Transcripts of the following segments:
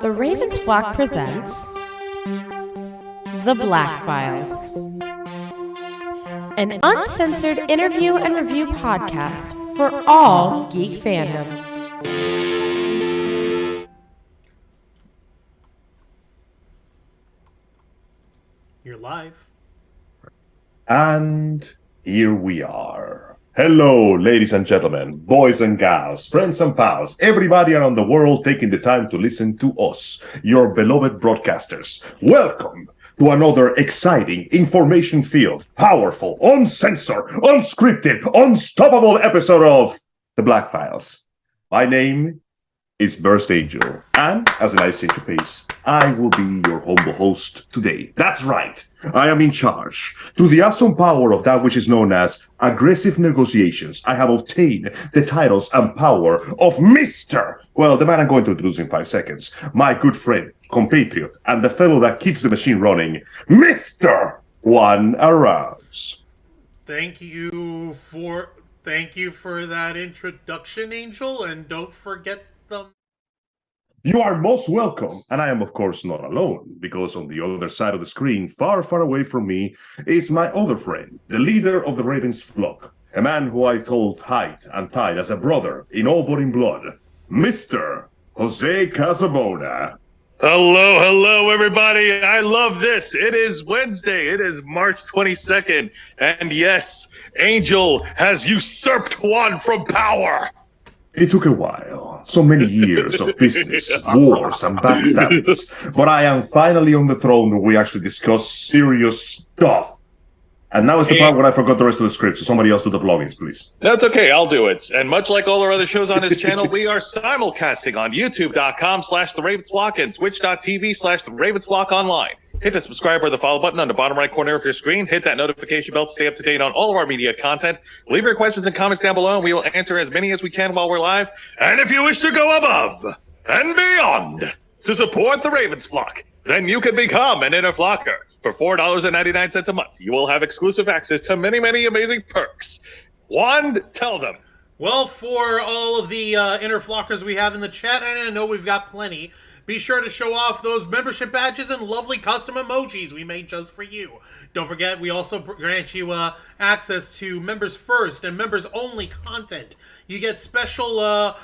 The Ravens Flock presents The Black Files, an uncensored interview and review podcast for all geek fandom. You're live. And here we are. Hello, ladies and gentlemen, boys and gals, friends and pals, everybody around the world taking the time to listen to us, your beloved broadcasters. Welcome to another exciting, information-filled, powerful, uncensored, unscripted, unstoppable episode of The Black Files. My name is Burst Angel, and as a nice change of pace, I will be your humble host today. That's right, I am in charge. Through the awesome power of that which is known as aggressive negotiations, I have obtained the titles and power of Mr. Well, the man I'm going to introduce in 5 seconds, my good friend, compatriot, and the fellow that keeps the machine running, Mr. Juan Arouse. Thank you for that introduction, Angel, and don't forget the... You are most welcome, and I am of course not alone, because on the other side of the screen, far, far away from me, is my other friend, the leader of the Ravens flock, a man who I hold tight and tied as a brother in all but in blood, Mr. Jose Casabona. Hello, everybody. I love this. It is Wednesday. It is March 22nd. And yes, Angel has usurped Juan from power. It took a while, so many years of business, wars, and backstabbings, but I am finally on the throne where we actually discuss serious stuff. And now is the part where I forgot the rest of the script, so somebody else do the plugins, please. That's okay, I'll do it. And much like all our other shows on his channel, we are simulcasting on youtube.com/TheRavensFlock and twitch.tv/TheRavensFlock online. Hit the subscribe or the follow button on the bottom right corner of your screen. Hit that notification bell to stay up to date on all of our media content. Leave your questions and comments down below, and we will answer as many as we can while we're live. And if you wish to go above and beyond to support the Ravens Flock, then you can become an inner flocker. For $4.99 a month, you will have exclusive access to many, many amazing perks. Juan, tell them. Well, for all of the inner flockers we have in the chat, and I know we've got plenty, be sure to show off those membership badges and lovely custom emojis we made just for you. Don't forget, we also grant you access to members first and members only content. You get special,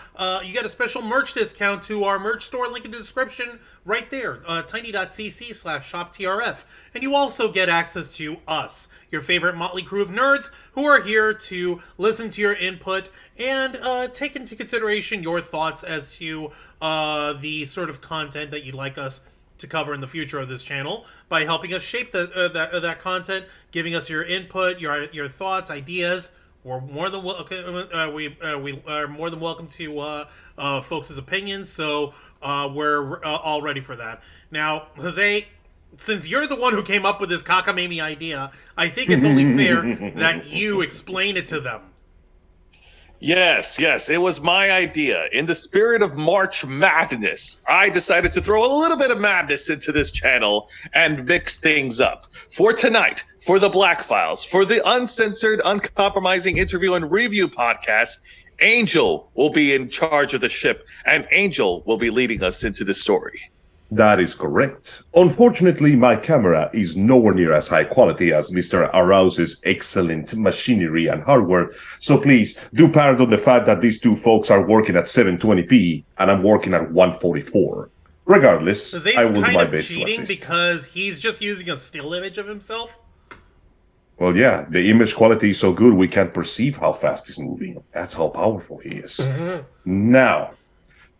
you get a special merch discount to our merch store. Link in the description right there, tiny.cc/shoptrf. And you also get access to us, your favorite motley crew of nerds who are here to listen to your input and take into consideration your thoughts as to the sort of content that you'd like us to cover in the future of this channel by helping us shape that content, giving us your input, your thoughts, ideas. We're more than welcome. We are more than welcome to folks' opinions. So we're all ready for that. Now, Jose, since you're the one who came up with this cockamamie idea, I think it's only fair that you explain it to them. Yes, it was my idea. In the spirit of March Madness, I decided to throw a little bit of madness into this channel and mix things up. For tonight, for the Black Files, for the uncensored, uncompromising interview and review podcast, Angel will be in charge of the ship, and Angel will be leading us into the story. That is correct. Unfortunately, my camera is nowhere near as high quality as Mr. Arouse's excellent machinery and hardware, so please do pardon the fact that these two folks are working at 720p and I'm working at 144. Regardless, I will do my best to assist. Because he's just using a still image of himself? Well, yeah, the image quality is so good we can't perceive how fast he's moving. That's how powerful he is. Now,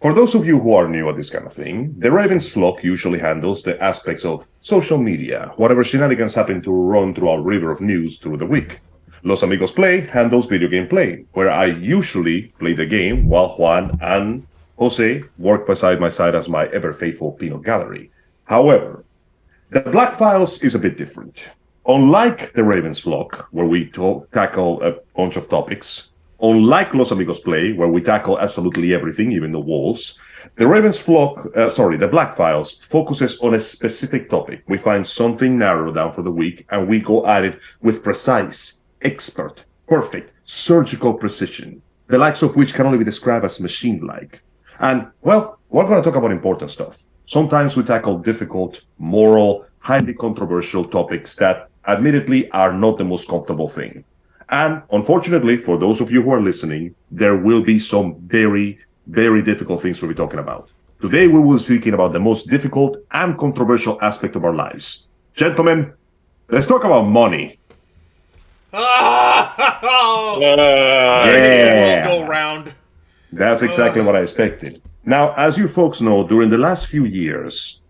for those of you who are new at this kind of thing, the Ravens flock usually handles the aspects of social media, whatever shenanigans happen to run through our river of news through the week. Los Amigos Play handles video game play, where I usually play the game while Juan and Jose work beside my side as my ever-faithful peanut gallery. However, the Black Files is a bit different. Unlike the Ravens flock, where we tackle a bunch of topics, unlike Los Amigos Play, where we tackle absolutely everything, even the walls, the Ravens flock, the Black Files, focuses on a specific topic. We find something narrowed down for the week, and we go at it with precise, expert, perfect, surgical precision, the likes of which can only be described as machine-like. And, well, we're going to talk about important stuff. Sometimes we tackle difficult, moral, highly controversial topics that, admittedly, are not the most comfortable thing. And unfortunately, for those of you who are listening, there will be some very, very difficult things we'll be talking about. Today, we will be speaking about the most difficult and controversial aspect of our lives. Gentlemen, let's talk about money. Yeah. Go round. That's exactly what I expected. Now, as you folks know, during the last few years,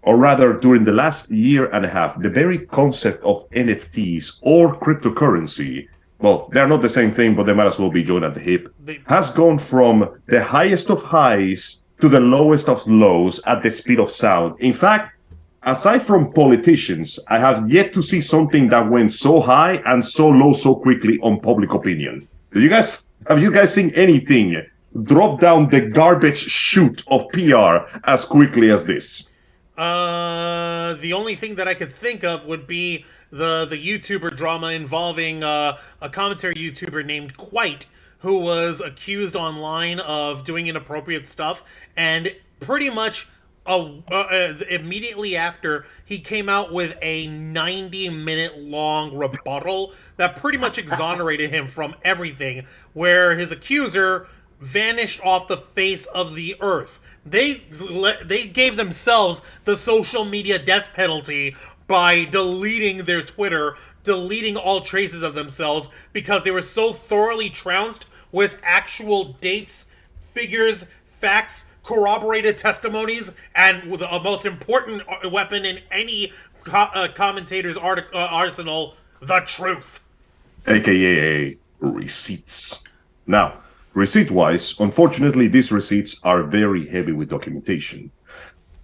or rather during the last year and a half, the very concept of NFTs or cryptocurrency, well, they're not the same thing, but they might as well be joined at the hip, has gone from the highest of highs to the lowest of lows at the speed of sound. In fact, aside from politicians, I have yet to see something that went so high and so low so quickly on public opinion. Have you guys seen anything drop down the garbage chute of PR as quickly as this? The only thing that I could think of would be the YouTuber drama involving a commentary YouTuber named Quite, who was accused online of doing inappropriate stuff, and pretty much immediately after, he came out with a 90-minute long rebuttal that pretty much exonerated him from everything, where his accuser vanished off the face of the earth. They gave themselves the social media death penalty by deleting their Twitter, deleting all traces of themselves, because they were so thoroughly trounced with actual dates, figures, facts, corroborated testimonies, and with the most important weapon in any commentator's arsenal, the truth. AKA receipts. Now, receipt-wise, unfortunately, these receipts are very heavy with documentation.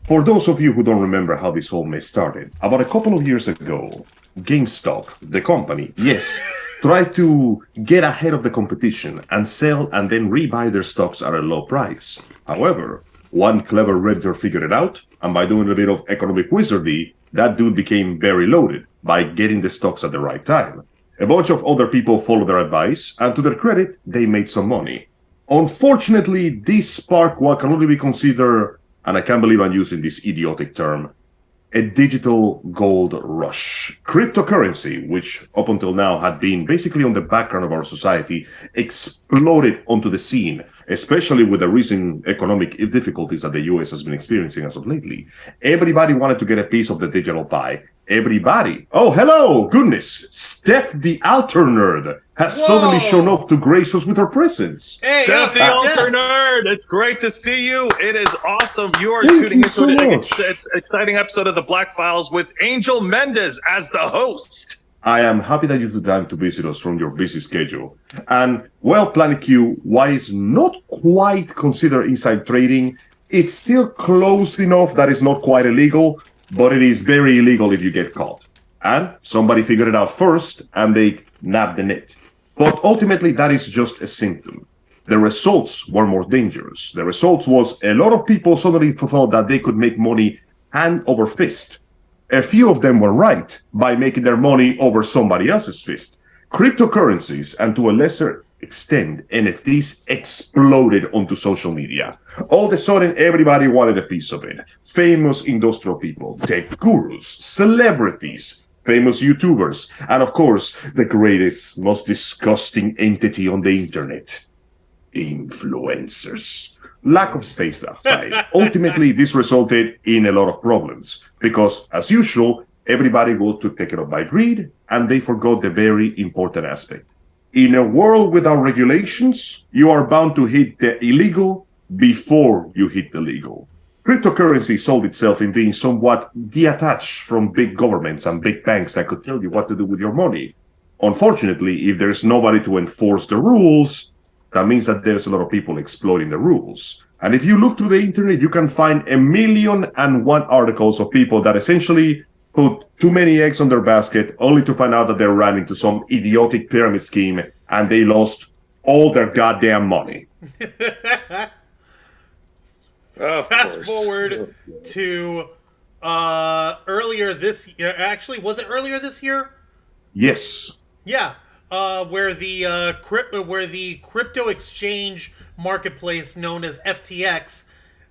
For those of you who don't remember how this whole mess started, about a couple of years ago, GameStop, the company, yes, tried to get ahead of the competition and sell and then rebuy their stocks at a low price. However, one clever Redditor figured it out, and by doing a bit of economic wizardry, that dude became very loaded by getting the stocks at the right time. A bunch of other people followed their advice, and to their credit, they made some money. Unfortunately, this sparked what can only be considered, and I can't believe I'm using this idiotic term, a digital gold rush. Cryptocurrency, which up until now had been basically on the background of our society, exploded onto the scene, especially with the recent economic difficulties that the US has been experiencing as of lately. Everybody wanted to get a piece of the digital pie. Everybody. Oh, hello! Goodness! Steph the Alter Nerd has suddenly shown up to grace us with her presence. Hey, Steph the Alter Nerd! It's great to see you. It is awesome. You are tuning into an exciting episode of The Black Files with Angel Mendez as the host. I am happy that you took time to visit us from your busy schedule. And, well, Planet Q, while it's not quite considered inside trading, it's still close enough that it's not quite illegal, but it is very illegal if you get caught. And somebody figured it out first, and they nabbed the net. But ultimately, that is just a symptom. The results were more dangerous. The results was a lot of people suddenly thought that they could make money hand over fist. A few of them were right by making their money over somebody else's fist. Cryptocurrencies, and to a lesser extent, NFTs, exploded onto social media. All of a sudden, everybody wanted a piece of it. Famous industrial people, tech gurus, celebrities, famous YouTubers, and of course, the greatest, most disgusting entity on the internet, influencers. Lack of space aside. Ultimately, this resulted in a lot of problems because, as usual, everybody was taken up by greed and they forgot the very important aspect. In a world without regulations, you are bound to hit the illegal before you hit the legal. Cryptocurrency sold itself in being somewhat detached from big governments and big banks that could tell you what to do with your money. Unfortunately, if there's nobody to enforce the rules, that means that there's a lot of people exploiting the rules. And if you look through the internet, you can find 1,000,001 articles of people that essentially put too many eggs on their basket only to find out that they ran into some idiotic pyramid scheme and they lost all their goddamn money. Fast forward to earlier this year. Actually, was it earlier this year? Yes. Yeah. Where the crypto exchange marketplace known as FTX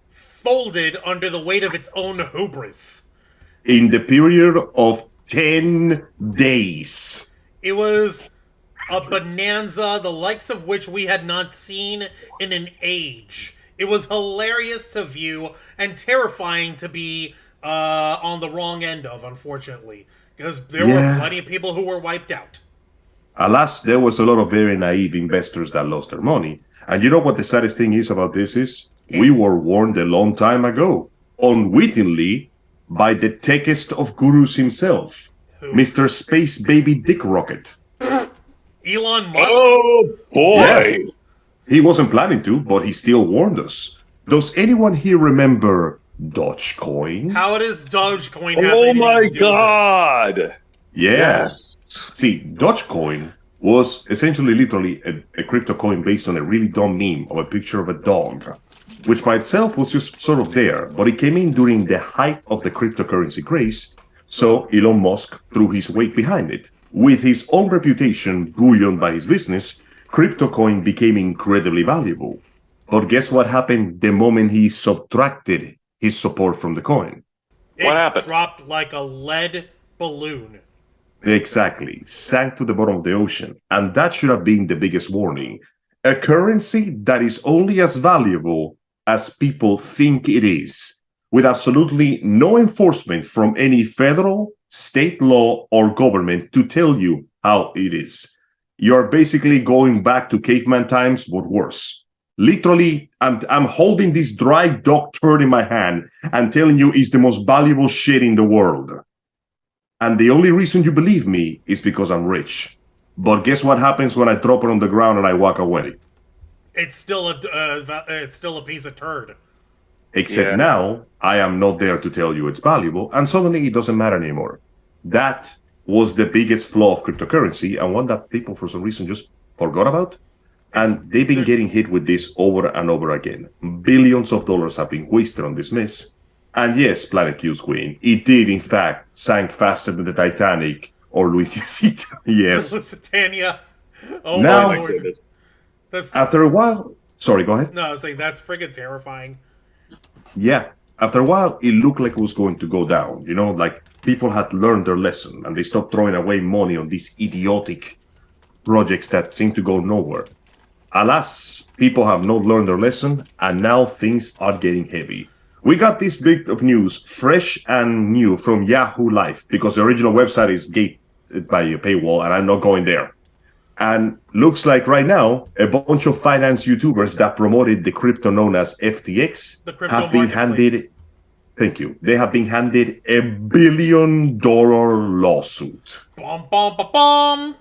folded under the weight of its own hubris. In the period of 10 days. It was a bonanza, the likes of which we had not seen in an age. It was hilarious to view and terrifying to be on the wrong end of, unfortunately. Because there were plenty of people who were wiped out. Alas, there was a lot of very naive investors that lost their money. And you know what the saddest thing is about this is? We were warned a long time ago, unwittingly, by the techest of gurus himself, Mr. Space Baby Dick Rocket. Elon Musk? Oh, boy! Yes. He wasn't planning to, but he still warned us. Does anyone here remember Dogecoin? How does Dogecoin have Oh anything my to do god! Yeah. Yes. See, Dogecoin was essentially literally a crypto coin based on a really dumb meme of a picture of a dog, which by itself was just sort of there, but it came in during the height of the cryptocurrency craze, so Elon Musk threw his weight behind it. With his own reputation buoyant by his business, CryptoCoin became incredibly valuable. But guess what happened the moment he subtracted his support from the coin? It happened? dropped like a lead balloon. Exactly, sank to the bottom of the ocean. And that should have been the biggest warning. A currency that is only as valuable as people think it is, with absolutely no enforcement from any federal, state law, or government to tell you how it is. You're basically going back to caveman times, but worse. Literally, I'm holding this dry dog turd in my hand and telling you it's the most valuable shit in the world. And the only reason you believe me is because I'm rich. But guess what happens when I drop it on the ground and I walk away? It's still a piece of turd. Except now, I am not there to tell you it's valuable, and suddenly it doesn't matter anymore. That was the biggest flaw of cryptocurrency, and one that people, for some reason, just forgot about. And they've been getting hit with this over and over again. Billions of dollars have been wasted on this mess. And yes, Planet Q's Queen, it did, in fact, sank faster than the Titanic or Louisiana. Yes. Lusitania. Oh, Now- my Lord. That's, After a while... Sorry, go ahead. no, I was saying that's friggin' terrifying. Yeah. After a while, it looked like it was going to go down. You know, like people had learned their lesson and they stopped throwing away money on these idiotic projects that seem to go nowhere. Alas, people have not learned their lesson and now things are getting heavy. We got this bit of news, fresh and new, from Yahoo Life, because the original website is gated by a paywall and I'm not going there. And looks like right now, a bunch of finance YouTubers that promoted the crypto known as FTX The crypto have been marketplace. handed... Thank you. They have been handed $1 billion lawsuit. Bum, bum, bum, bum.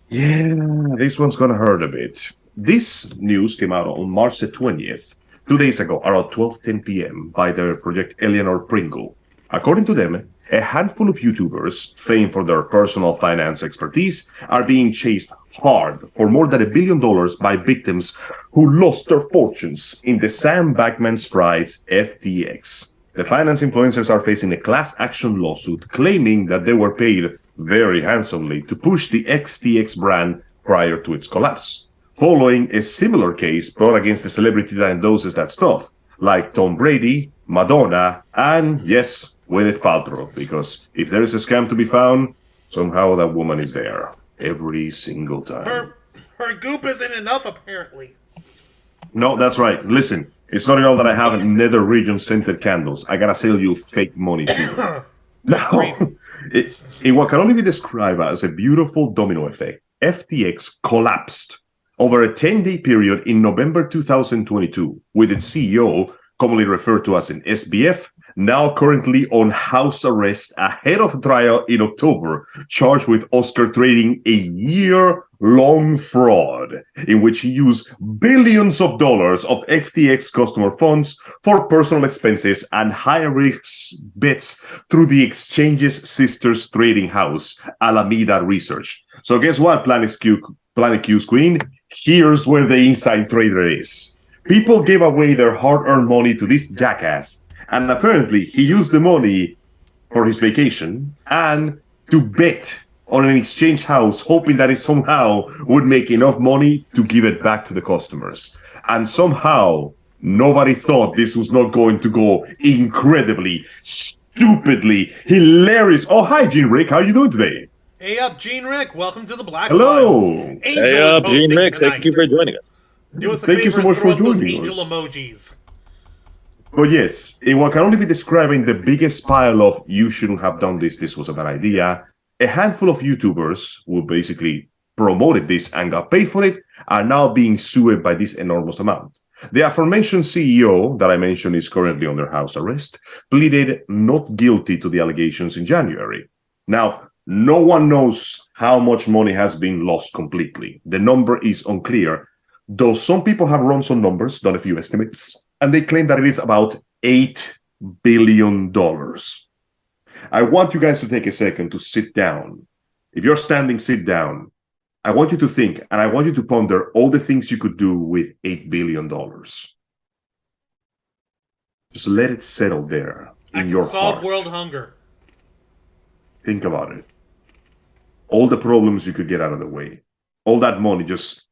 Yeah, this one's gonna hurt a bit. This news came out on March the 20th, 2 days ago, around 12:10 p.m. by the project Eleanor Pringle. According to them, a handful of YouTubers, famed for their personal finance expertise, are being chased hard for more than $1 billion by victims who lost their fortunes in the Sam Bankman-Fried's FTX. The finance influencers are facing a class action lawsuit claiming that they were paid very handsomely to push the XTX brand prior to its collapse, following a similar case brought against the celebrity that endorses that stuff, like Tom Brady, Madonna, and yes, Gwyneth Paltrow, because if there is a scam to be found, somehow that woman is there every single time. Her goop isn't enough, apparently. No, that's right. Listen, it's not enough that I have nether region scented candles. I gotta sell you fake money too. Now, in what can only be described as a beautiful domino effect, FTX collapsed over a 10-day period in November 2022, with its CEO, commonly referred to as an SBF, now currently on house arrest ahead of trial in October, charged with Oscar trading a year-long fraud in which he used billions of dollars of FTX customer funds for personal expenses and high-risk bets through the exchange's sister's trading house, Alameda Research. So guess what, Planet Q's queen? Here's where the inside trader is. People gave away their hard-earned money to this jackass, and apparently he used the money for his vacation and to bet on an exchange house, hoping that it somehow would make enough money to give it back to the customers. And somehow, nobody thought this was not going to go incredibly, stupidly, hilarious. Oh, hi, Gene Rick. How are you doing today? Hey up, Gene Rick. Welcome to the Black Hello. Files. Angel Hey is up, Gene hosting Rick. tonight. Thank you for joining us. Do us a Thank favor you so and much throw for up those joining angel us. emojis. But yes, in what can only be described in the biggest pile of you shouldn't have done this was a bad idea, a handful of YouTubers who basically promoted this and got paid for it are now being sued by this enormous amount. The aforementioned CEO that I mentioned is currently under house arrest, pleaded not guilty to the allegations in January. Now, no one knows how much money has been lost completely. The number is unclear, though some people have run some numbers, done a few estimates, and they claim that it is about $8 billion. I want you guys to take a second to sit down. If you're standing, sit down. I want you to think, and I want you to ponder all the things you could do with $8 billion. Just let it settle there in your heart. I can solve world hunger. Think about it. All the problems you could get out of the way. All that money just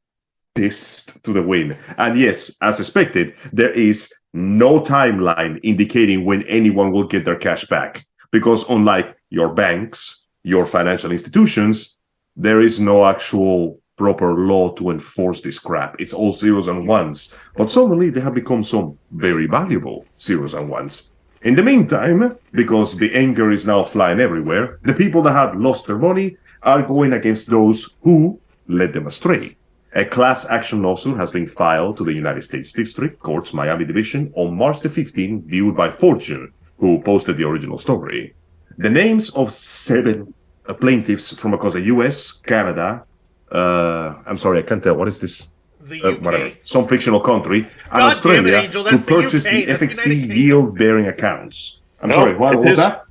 pissed to the wind. And yes, as expected, there is no timeline indicating when anyone will get their cash back. Because unlike your banks, your financial institutions, there is no actual proper law to enforce this crap. It's all zeros and ones. But suddenly they have become some very valuable zeros and ones. In the meantime, because the anger is now flying everywhere, the people that have lost their money are going against those who led them astray. A class action lawsuit has been filed to the United States District Court's Miami Division on March the 15th, viewed by Fortune, who posted the original story. The names of 7 plaintiffs from across the US, Canada, I'm sorry, I can't tell, what is this? The UK. Whatever, some fictional country, and God Australia, damn it, Angel, who that's the purchased UK, the that's FXT United Kingdom. yield-bearing accounts. I'm No, sorry, what it's was his- that?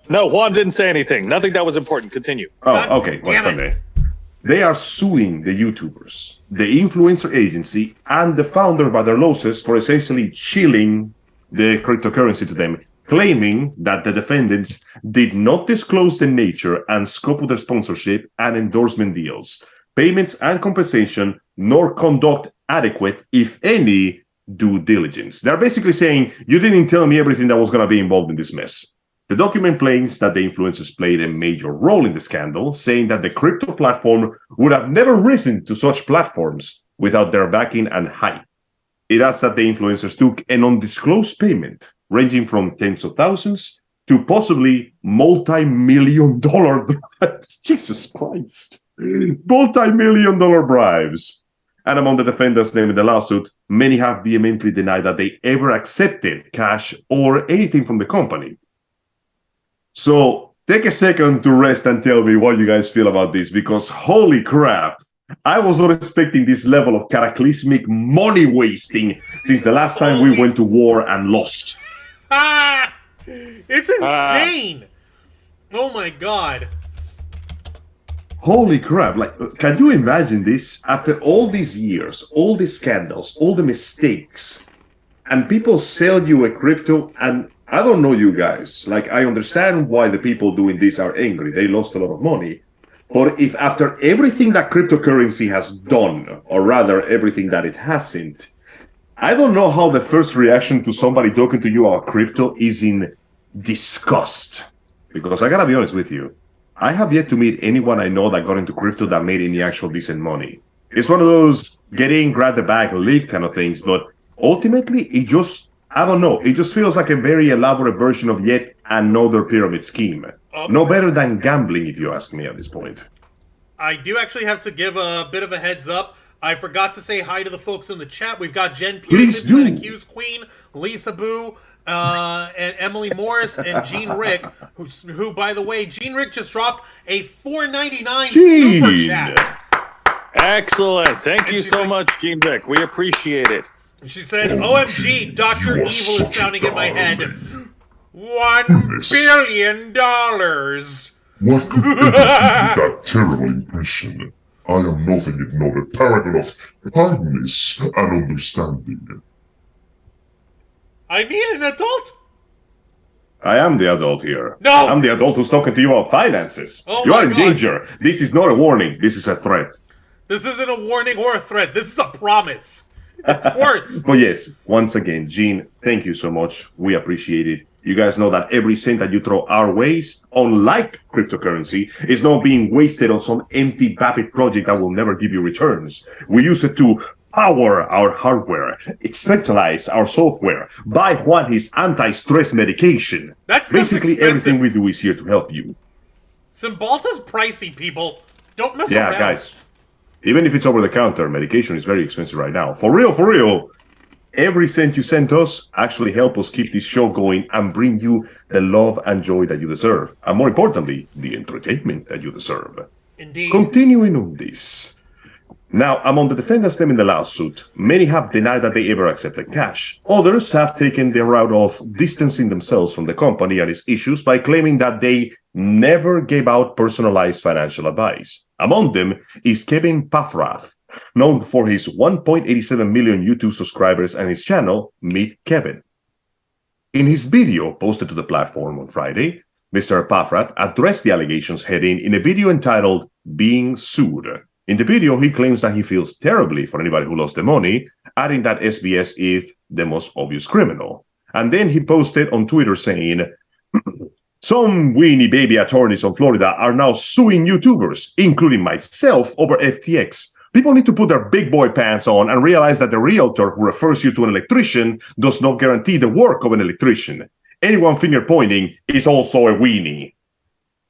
No, Juan didn't say anything. Nothing that was important. Continue. God Oh, okay. damn Well, it. okay. They are suing the YouTubers, the influencer agency, and the founder by their losses for essentially chilling the cryptocurrency to them, claiming that the defendants did not disclose the nature and scope of their sponsorship and endorsement deals, payments and compensation, nor conduct adequate, if any, due diligence. They're basically saying, you didn't tell me everything that was going to be involved in this mess. The document claims that the influencers played a major role in the scandal, saying that the crypto platform would have never risen to such platforms without their backing and hype. It adds that the influencers took an undisclosed payment ranging from tens of thousands to possibly multi-million-dollar bribes. Jesus Christ. Multi-million-dollar bribes. And among the defendants named in the lawsuit, many have vehemently denied that they ever accepted cash or anything from the company. So take a second to rest and tell me what you guys feel about this, because holy crap, I was not expecting this level of cataclysmic money wasting since the last time we went to war and lost. Ah! It's insane. Oh my god. Holy crap. Like, can you imagine this? After all these years, all these scandals, all the mistakes, and people sell you a crypto, and I don't know you guys. Like, I understand why the people doing this are angry. They lost a lot of money. But if after everything that cryptocurrency has done, or rather everything that it hasn't, I don't know how the first reaction to somebody talking to you about crypto is in disgust. Because I gotta be honest with you, I have yet to meet anyone I know that got into crypto that made any actual decent money. It's one of those get in, grab the bag, leave kind of things, but ultimately it just, I don't know, it just feels like a very elaborate version of yet another pyramid scheme. No better than gambling, if you ask me at this point. I do actually have to give a bit of a heads up. I forgot to say hi to the folks in the chat. We've got Jen Pearson, Planet Q's Queen, Lisa Boo, and Emily Morris, and Gene Rick, who, by the way, Gene Rick just dropped a $4.99 super chat. Excellent. Thank you so much, Gene Rick. We appreciate it. She said, OMG, Dr. Evil is sounding in my head. $1 billion. What could ever give you that terrible impression? I am nothing if not a paragon of kindness and understanding. I need an adult? I am the adult here. No! I'm the adult who's talking to you about finances. Oh you my are in God. danger. This is not a warning. This is a threat. This isn't a warning or a threat. This is a promise. It's worse. But yes, once again, Gene, thank you so much. We appreciate it. You guys know that every cent that you throw our ways, unlike cryptocurrency, is not being wasted on some empty vapid project that will never give you returns. We use it to power our hardware, expectalize our software, buy Juan his anti-stress medication. That's basically everything we do is here to help you. Cymbalta's pricey, people. Don't mess Yeah, around. guys. Even if it's over the counter, medication is very expensive right now. For real, every cent you send us actually help us keep this show going and bring you the love and joy that you deserve. And more importantly, the entertainment that you deserve. Indeed. Continuing on this. Now, among the defendants named in the lawsuit, many have denied that they ever accepted cash. Others have taken the route of distancing themselves from the company and its issues by claiming that they never gave out personalized financial advice. Among them is Kevin Paffrath, known for his 1.87 million YouTube subscribers and his channel, Meet Kevin. In his video posted to the platform on Friday, Mr. Paffrath addressed the allegations heading in a video entitled Being Sued. In the video, he claims that he feels terribly for anybody who lost the money, adding that SBS is the most obvious criminal. And then he posted on Twitter saying, some weenie baby attorneys on Florida are now suing YouTubers, including myself, over FTX. People need to put their big boy pants on and realize that the realtor who refers you to an electrician does not guarantee the work of an electrician. Anyone finger pointing is also a weenie.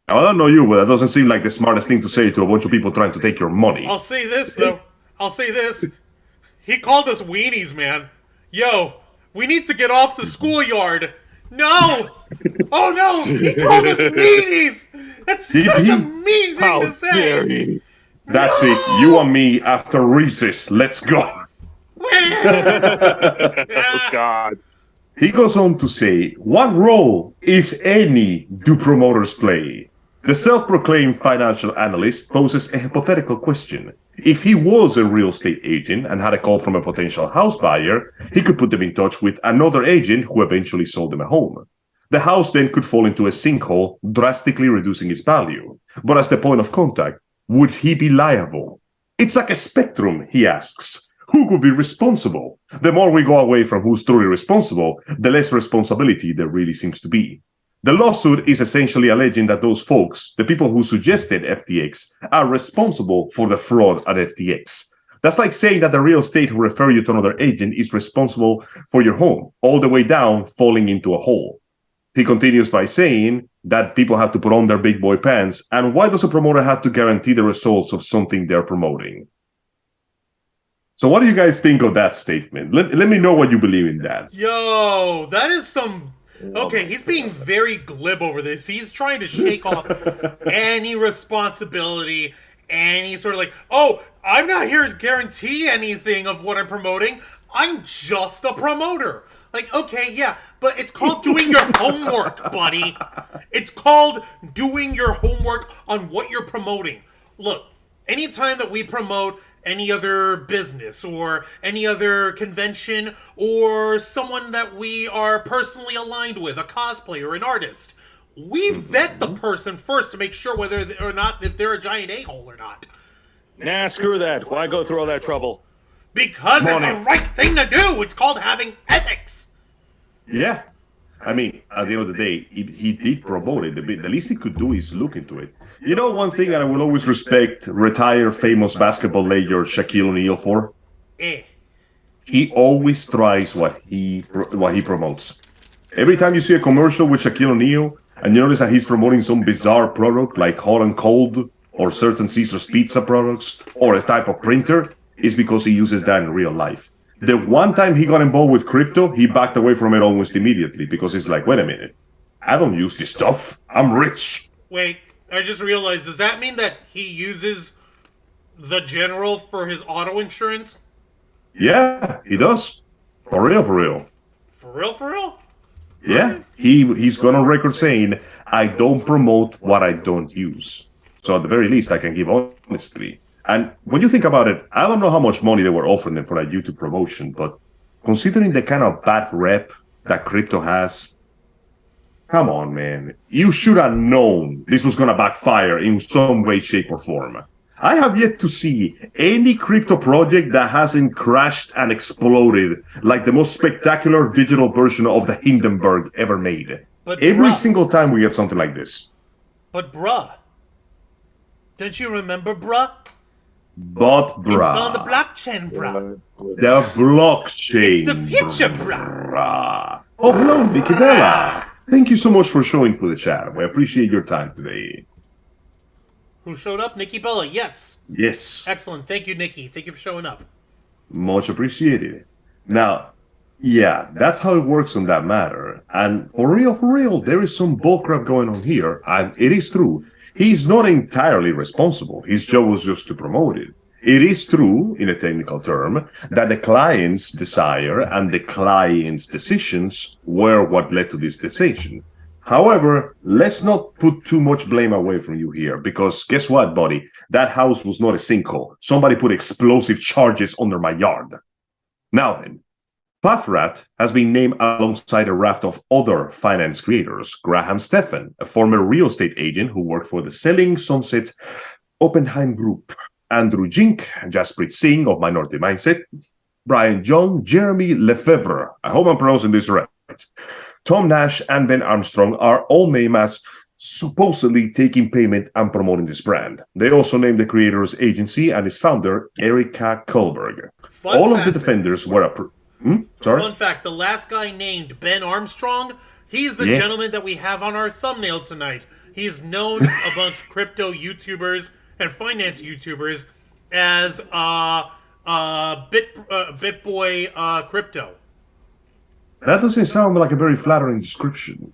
Now, I don't know you, but that doesn't seem like the smartest thing to say to a bunch of people trying to take your money. I'll say this, though. I'll say this. He called us weenies, man. Yo, we need to get off the schoolyard. No! Oh, no! He called us weenies! That's such a mean thing to say! Dare he? That's it. You and me after recess. Let's go. Oh, God. He goes on to say, what role, if any, do promoters play? The self-proclaimed financial analyst poses a hypothetical question. If he was a real estate agent and had a call from a potential house buyer, he could put them in touch with another agent who eventually sold them a home. The house then could fall into a sinkhole, drastically reducing its value. But as the point of contact, would he be liable? It's like a spectrum, he asks. Who could be responsible? The more we go away from who's truly responsible, the less responsibility there really seems to be. The lawsuit is essentially alleging that those folks, the people who suggested FTX, are responsible for the fraud at FTX. That's like saying that the real estate who refer you to another agent is responsible for your home, all the way down falling into a hole. He continues by saying that people have to put on their big boy pants, and why does a promoter have to guarantee the results of something they're promoting? So what do you guys think of that statement? Let me know what you believe in that. Yo, that is some... Okay, he's being very glib over this. He's trying to shake off any responsibility, any sort of like, oh, I'm not here to guarantee anything of what I'm promoting. I'm just a promoter. Like, okay, yeah, but it's called doing your homework, buddy. It's called doing your homework on what you're promoting. Look, anytime that we promote any other business or any other convention or someone that we are personally aligned with, a cosplayer, an artist, we vet the person first to make sure whether or not if they're a giant a-hole or not. Nah, screw that. Why go through all that trouble? Because it's the right thing to do. It's called having ethics. Yeah. I mean, at the end of the day, he did promote it. The least he could do is look into it. You know, one thing that I will always respect retired famous basketball player Shaquille O'Neal for? He always tries what he promotes. Every time you see a commercial with Shaquille O'Neal, and you notice that he's promoting some bizarre product like hot and cold, or certain Caesar's pizza products, or a type of printer, is because he uses that in real life. The one time he got involved with crypto, he backed away from it almost immediately because he's like, wait a minute, I don't use this stuff. I'm rich. Wait, I just realized, does that mean that he uses the general for his auto insurance? Yeah, he does. For real, for real. For real, for real? Yeah, he's gone on record saying, I don't promote what I don't use. So at the very least, I can give honestly. And when you think about it, I don't know how much money they were offering them for that YouTube promotion, but considering the kind of bad rep that crypto has, come on, man. You should have known this was going to backfire in some way, shape, or form. I have yet to see any crypto project that hasn't crashed and exploded like the most spectacular digital version of the Hindenburg ever made. But Every single time we get something like this. But bruh, don't you remember, bruh? But, bruh. It's on the blockchain, bruh. The blockchain. It's the future, bruh. Oh, hello, Vicky Bella. Thank you so much for showing through the chat. We appreciate your time today. Who showed up? Nikki Bella, yes. Yes. Excellent. Thank you, Nikki. Thank you for showing up. Much appreciated. Now, yeah, that's how it works on that matter. And for real, there is some bullcrap going on here. And it is true. He's not entirely responsible. His job was just to promote it. It is true, in a technical term, that the client's desire and the client's decisions were what led to this decision. However, let's not put too much blame away from you here, because guess what, buddy? That house was not a sinkhole. Somebody put explosive charges under my yard. Now then, Pathrat has been named alongside a raft of other finance creators. Graham Stephan, a former real estate agent who worked for the Selling Sunset Oppenheim Group. Andrew Jink, Jasprit Singh of Minority Mindset. Brian Young, Jeremy Lefebvre, I hope I'm pronouncing this right. Tom Nash and Ben Armstrong are all named as supposedly taking payment and promoting this brand. They also named the creator's agency and its founder, Erica Kohlberg. All of the defenders were sorry? Fun fact, the last guy named Ben Armstrong, he's the gentleman that we have on our thumbnail tonight. He's known amongst crypto YouTubers and finance YouTubers as BitBoy Crypto. That doesn't sound like a very flattering description.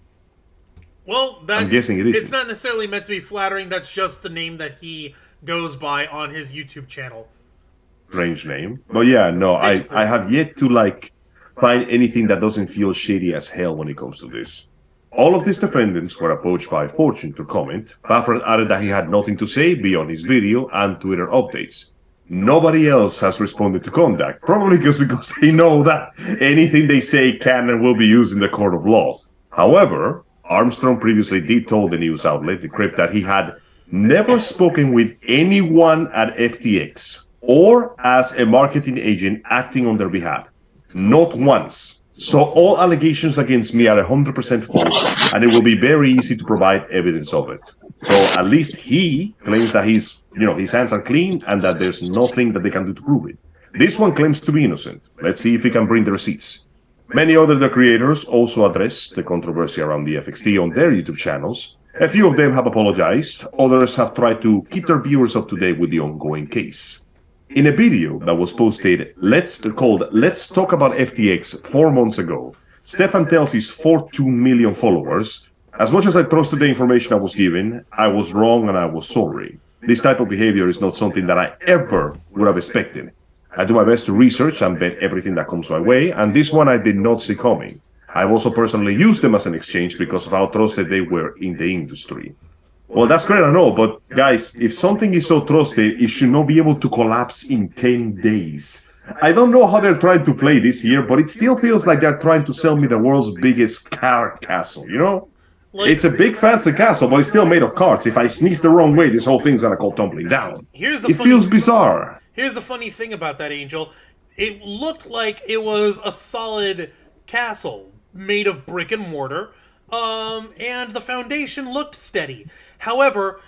Well, I'm guessing it is. It's not necessarily meant to be flattering. That's just the name that he goes by on his YouTube channel. Strange name. But yeah, no, I have yet to find anything that doesn't feel shady as hell when it comes to this. All of these defendants were approached by Fortune to comment. Baffert added that he had nothing to say beyond his video and Twitter updates. Nobody else has responded to contact, probably because they know that anything they say can and will be used in the court of law. However, Armstrong previously did tell the news outlet, Decrypt, that he had never spoken with anyone at FTX or as a marketing agent acting on their behalf. Not once. So all allegations against me are 100% false, and it will be very easy to provide evidence of it. So at least he claims that his hands are clean and that there's nothing that they can do to prove it. This one claims to be innocent. Let's see if he can bring the receipts. Many other creators also address the controversy around the FXT on their YouTube channels. A few of them have apologized. Others have tried to keep their viewers up to date with the ongoing case. In a video that was posted called Let's Talk About FTX 4 months ago, Stefan tells his 42 million followers, as much as I trusted the information I was given, I was wrong and I was sorry. This type of behavior is not something that I ever would have expected. I do my best to research and bet everything that comes my way, and this one I did not see coming. I've also personally used them as an exchange because of how trusted they were in the industry. Well, that's great, I know, but guys, if something is so trusted, it should not be able to collapse in 10 days. I don't know how they're trying to play this here, but it still feels like they're trying to sell me the world's biggest card castle, you know? It's a big fancy castle, but it's still made of cards. If I sneeze the wrong way, this whole thing's gonna go tumbling down. It feels bizarre. Here's the funny thing about that, Angel. It looked like it was a solid castle made of brick and mortar, and the foundation looked steady. However,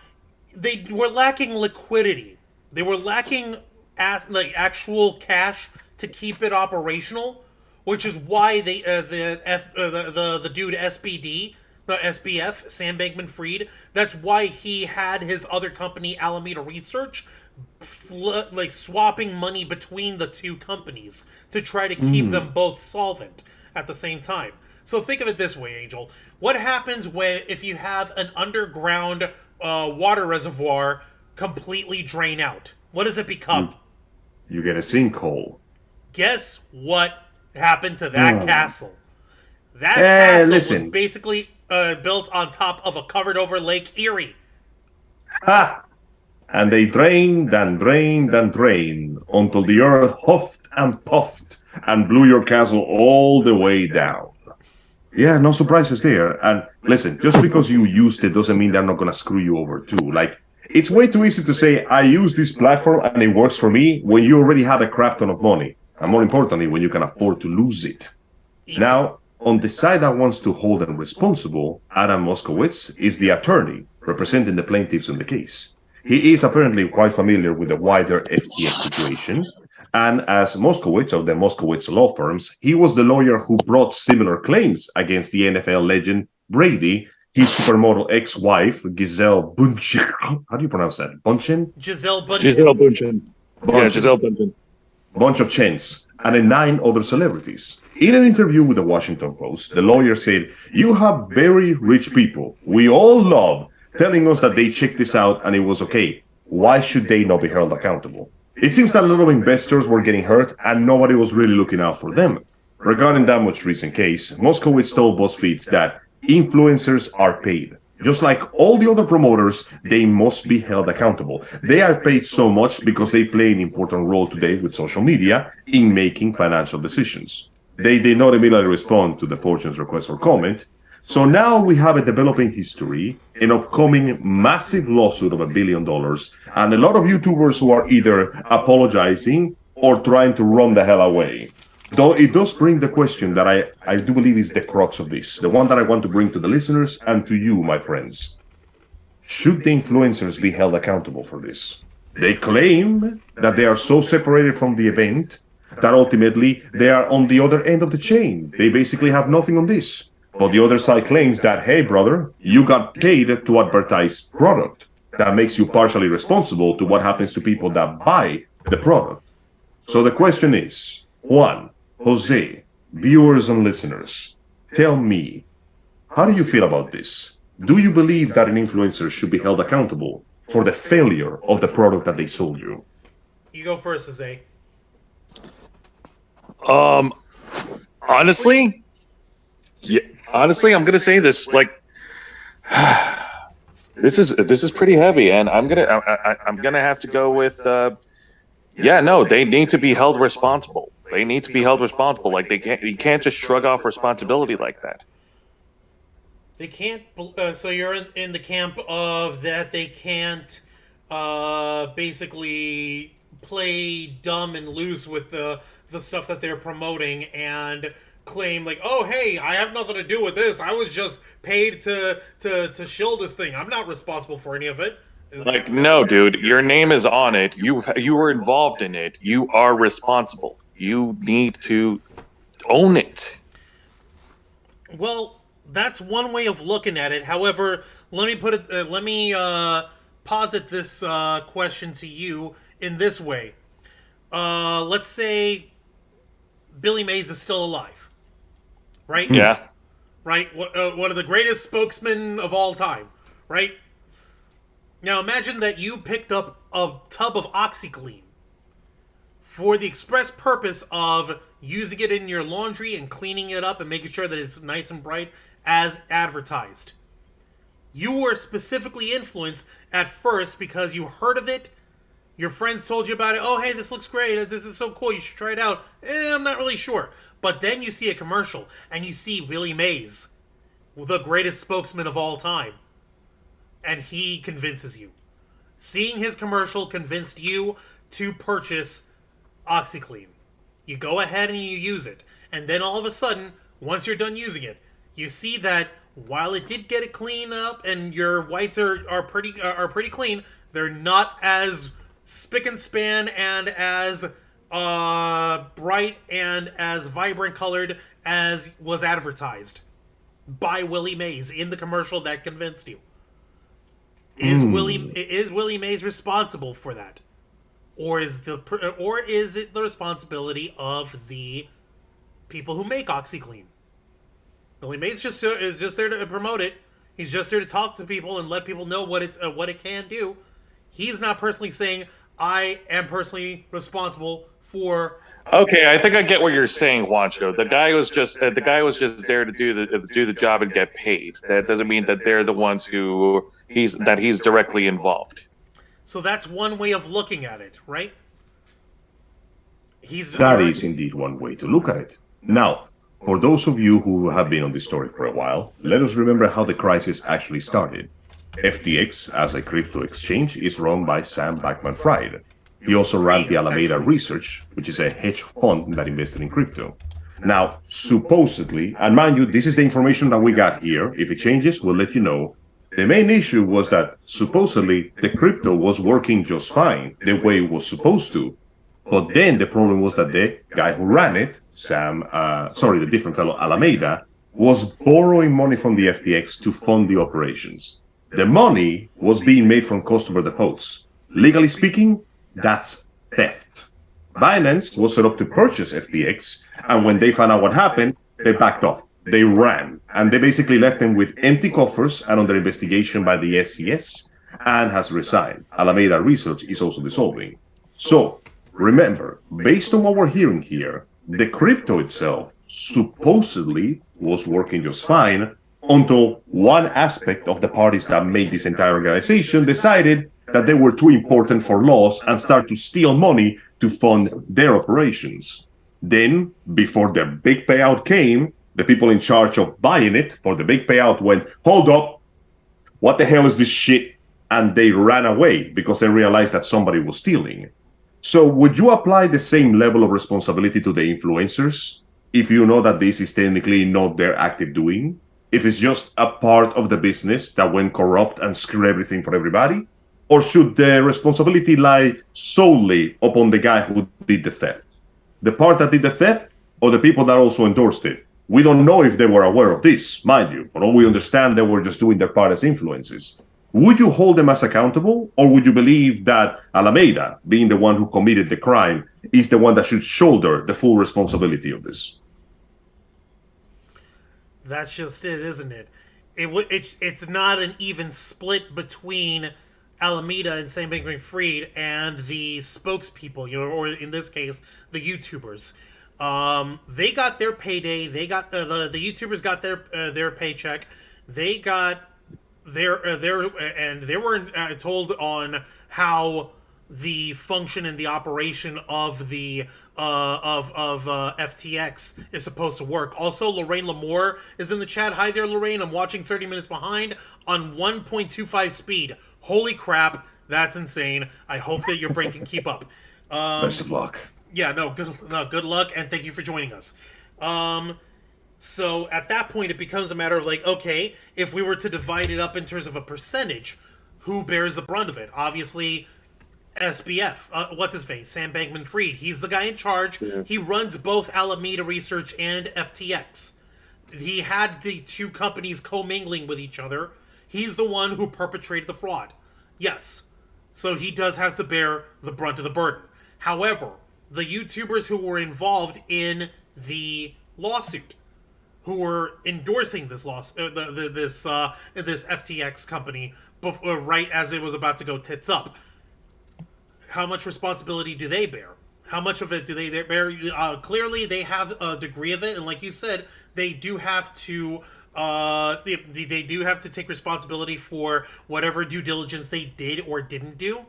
they were lacking liquidity. They were lacking actual cash to keep it operational, which is why the dude SBD, the SBF, Sam Bankman-Fried, that's why he had his other company, Alameda Research, swapping money between the two companies to try to keep them both solvent at the same time. So think of it this way, Angel. What happens if you have an underground water reservoir completely drain out? What does it become? You get a sinkhole. Guess what happened to that castle? That castle was basically built on top of a covered-over Lake Erie. Ha! And they drained and drained and drained until the earth huffed and puffed and blew your castle all the way down. Yeah, no surprises there. And listen, just because you used it doesn't mean they're not gonna screw you over too. Like, it's way too easy to say, I use this platform and it works for me, when you already have a crap ton of money. And more importantly, when you can afford to lose it. Now, on the side that wants to hold them responsible, Adam Moskowitz is the attorney representing the plaintiffs in the case. He is apparently quite familiar with the wider FTX situation. And as Moskowitz of the Moskowitz law firms, he was the lawyer who brought similar claims against the NFL legend Brady, his supermodel ex-wife, Gisele Bündchen. How do you pronounce that? Bündchen? Gisele Bündchen. Gisele Bündchen. Yeah, Gisele Bündchen. Bunch of chins, and 9 other celebrities. In an interview with the Washington Post, the lawyer said, "You have very rich people we all love telling us that they checked this out and it was okay. Why should they not be held accountable?" It seems that a lot of investors were getting hurt and nobody was really looking out for them. Regarding that most recent case, Moskowitz told BuzzFeed that influencers are paid. Just like all the other promoters, they must be held accountable. They are paid so much because they play an important role today with social media in making financial decisions. They did not immediately respond to the Fortune's request for comment. So now we have a developing history, an upcoming massive lawsuit of $1 billion, and a lot of YouTubers who are either apologizing or trying to run the hell away. Though it does bring the question that I do believe is the crux of this, the one that I want to bring to the listeners and to you, my friends. Should the influencers be held accountable for this? They claim that they are so separated from the event that ultimately they are on the other end of the chain. They basically have nothing on this. But the other side claims that, hey, brother, you got paid to advertise product. That makes you partially responsible to what happens to people that buy the product. So the question is, 1, Jose, viewers and listeners, tell me, how do you feel about this? Do you believe that an influencer should be held accountable for the failure of the product that they sold you? You go first, Jose. Honestly, yeah, I'm gonna say this. Like, this is pretty heavy, and I'm gonna have to go with. Yeah, no, they need to be held responsible. They need to be held responsible. Like, you can't just shrug off responsibility like that. They can't. So you're in the camp of that they can't basically play dumb and loose with the stuff that they're promoting and claim like, oh, hey, I have nothing to do with this. I was just paid to shill this thing. I'm not responsible for any of it. Like, no, dude, your name is on it. You were involved in it. You are responsible. You need to own it. Well, that's one way of looking at it. However, let me posit this question to you in this way. Let's say Billy Mays is still alive, right? Yeah. Right? One of the greatest spokesmen of all time, right? Now imagine that you picked up a tub of OxyClean, for the express purpose of using it in your laundry and cleaning it up and making sure that it's nice and bright as advertised. You were specifically influenced at first because you heard of it, your friends told you about it, oh hey, this looks great, this is so cool, you should try it out. I'm not really sure. But then you see a commercial, and you see Willie Mays, the greatest spokesman of all time, and he convinces you. Seeing his commercial convinced you to purchase OxyClean. You go ahead and you use it, and then all of a sudden, once you're done using it, you see that while it did get it clean up and your whites are pretty clean, they're not as spick and span and as bright and as vibrant colored as was advertised by Willie Mays in the commercial that convinced you. Is Willie Mays responsible for that, or is it the responsibility of the people who make OxyClean? Willie Mays is just there to promote it. He's just there to talk to people and let people know what it can do. He's not personally saying, I am personally responsible for. Okay, I think I get what you're saying, Juancho. The guy was just there to do the job and get paid. That doesn't mean that they're the ones he's directly involved. So that's one way of looking at it, right? That is indeed one way to look at it. Now, for those of you who have been on this story for a while, let us remember how the crisis actually started. FTX, as a crypto exchange, is run by Sam Bankman-Fried. He also ran the Alameda Research, which is a hedge fund that invested in crypto. Now, supposedly, and mind you, this is the information that we got here. If it changes, we'll let you know. The main issue was that supposedly the crypto was working just fine, the way it was supposed to. But then the problem was that the guy who ran it, the different fellow, Alameda, was borrowing money from the FTX to fund the operations. The money was being made from customer defaults. Legally speaking, that's theft. Binance was set up to purchase FTX, and when they found out what happened, they backed off. They ran, and they basically left them with empty coffers and under investigation by the SEC, and has resigned. Alameda Research is also dissolving. So, remember, based on what we're hearing here, the crypto itself supposedly was working just fine until one aspect of the parties that made this entire organization decided that they were too important for loss and started to steal money to fund their operations. Then, before the big payout came, the people in charge of buying it for the big payout went, hold up, what the hell is this shit? And they ran away because they realized that somebody was stealing. So would you apply the same level of responsibility to the influencers if you know that this is technically not their active doing? If it's just a part of the business that went corrupt and screwed everything for everybody? Or should the responsibility lie solely upon the guy who did the theft? The part that did the theft or the people that also endorsed it? We don't know if they were aware of this, mind you. For all we understand, they were just doing their part as influences. Would you hold them as accountable, or would you believe that Alameda, being the one who committed the crime, is the one that should shoulder the full responsibility of this? That's just it, isn't it? It's not an even split between Alameda and Sam Bankman-Fried and the spokespeople, or in this case, the YouTubers. They got their payday. They got the YouTubers got their paycheck. They got and they weren't told on how the function and the operation of the FTX is supposed to work. Also, Lorraine Lamour is in the chat. Hi there, Lorraine. I'm watching 30 minutes behind on 1.25 speed. Holy crap, that's insane. I hope that your brain can keep up. Best of luck. Yeah, good luck, and thank you for joining us. So at that point, it becomes a matter of like, okay, if we were to divide it up in terms of a percentage, who bears the brunt of it? Obviously, SBF. What's his face? Sam Bankman-Fried. He's the guy in charge. Yeah. He runs both Alameda Research and FTX. He had the two companies commingling with each other. He's the one who perpetrated the fraud. Yes. So he does have to bear the brunt of the burden. However, the YouTubers who were involved in the lawsuit, who were endorsing this this FTX company right as it was about to go tits up, how much responsibility do they bear? How much of it do they bear? Clearly, they have a degree of it, and like you said, they do have to. They do have to take responsibility for whatever due diligence they did or didn't do.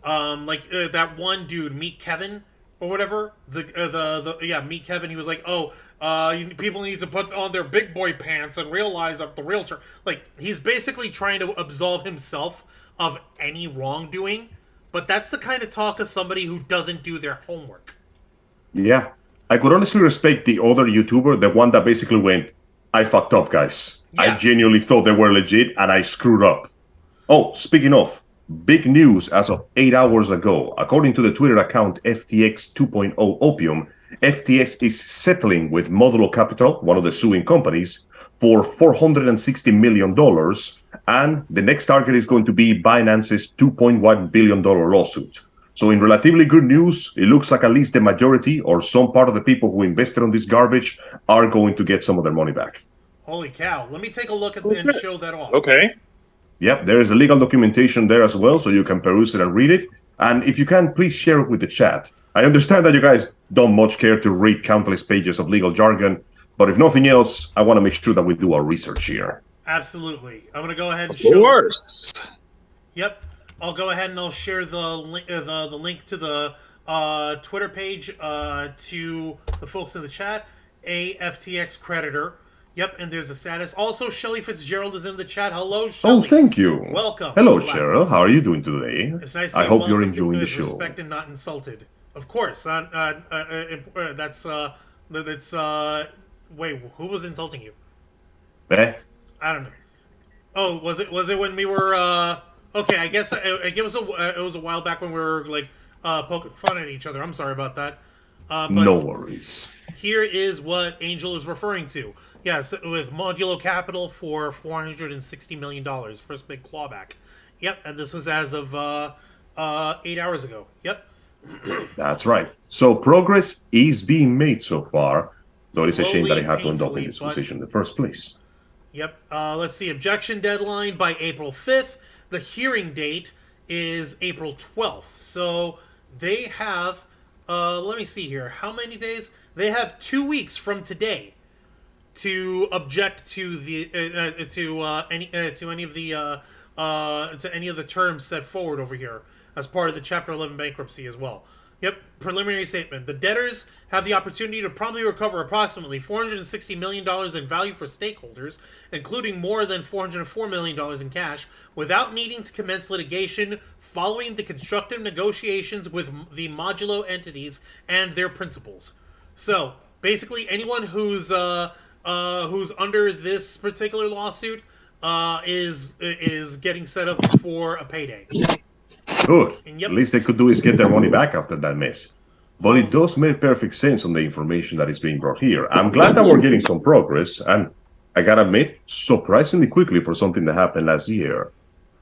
That one dude, Meet Kevin or whatever. Meet Kevin. He was like, people need to put on their big boy pants and realize that the real like he's basically trying to absolve himself of any wrongdoing. But that's the kind of talk of somebody who doesn't do their homework. Yeah. I could honestly respect the other YouTuber, the one that basically went, I fucked up, guys. Yeah. I genuinely thought they were legit, and I screwed up. Oh, speaking of, big news as of 8 hours ago. According to the Twitter account FTX 2.0 Opium, FTX is settling with Modulo Capital, one of the suing companies, for $460 million, and the next target is going to be Binance's $2.1 billion lawsuit. So in relatively good news, it looks like at least the majority or some part of the people who invested on this garbage are going to get some of their money back. Holy cow. Let me take a look at and show that off. Okay. Yep, there is a legal documentation there as well, so you can peruse it and read it. And if you can, please share it with the chat. I understand that you guys don't much care to read countless pages of legal jargon, but if nothing else, I want to make sure that we do our research here. Absolutely. I'm going to go ahead and show... Of course. Yep. I'll go ahead and I'll share the link to the Twitter page to the folks in the chat. A FTX creditor. Yep, and there's a status. Also, Shelly Fitzgerald is in the chat. Hello, Shelly. Oh, thank you. Welcome. Hello, Cheryl. How are you doing today? It's nice to I be hope you're welcomed enjoying the with show. Respect and not insulted. Of course. Wait, who was insulting you? Eh? I don't know. Oh, was it when we were? Okay, I guess it was a while back when we were like poking fun at each other. I'm sorry about that. But no worries. Here is what Angel is referring to. Yes, with Modulo Capital for $460 million, first big clawback. Yep, and this was as of 8 hours ago. Yep. That's right. So progress is being made so far, though it's a shame that I had to end up in this position in the first place. Yep. Let's see. Objection deadline by April 5th. The hearing date is April 12th. So they have, let me see here. How many days? They have 2 weeks from today to object to the any of the terms set forward over here as part of the Chapter 11 bankruptcy as well. Yep, preliminary statement. The debtors have the opportunity to promptly recover approximately $460 million in value for stakeholders, including more than $404 million in cash, without needing to commence litigation following the constructive negotiations with the modulo entities and their principals. So, basically, anyone who's under this particular lawsuit is getting set up for a payday. Good. Yep. At least they could do is get their money back after that mess. But it does make perfect sense on the information that is being brought here. I'm glad that we're getting some progress, and I gotta admit, surprisingly quickly for something that happened last year.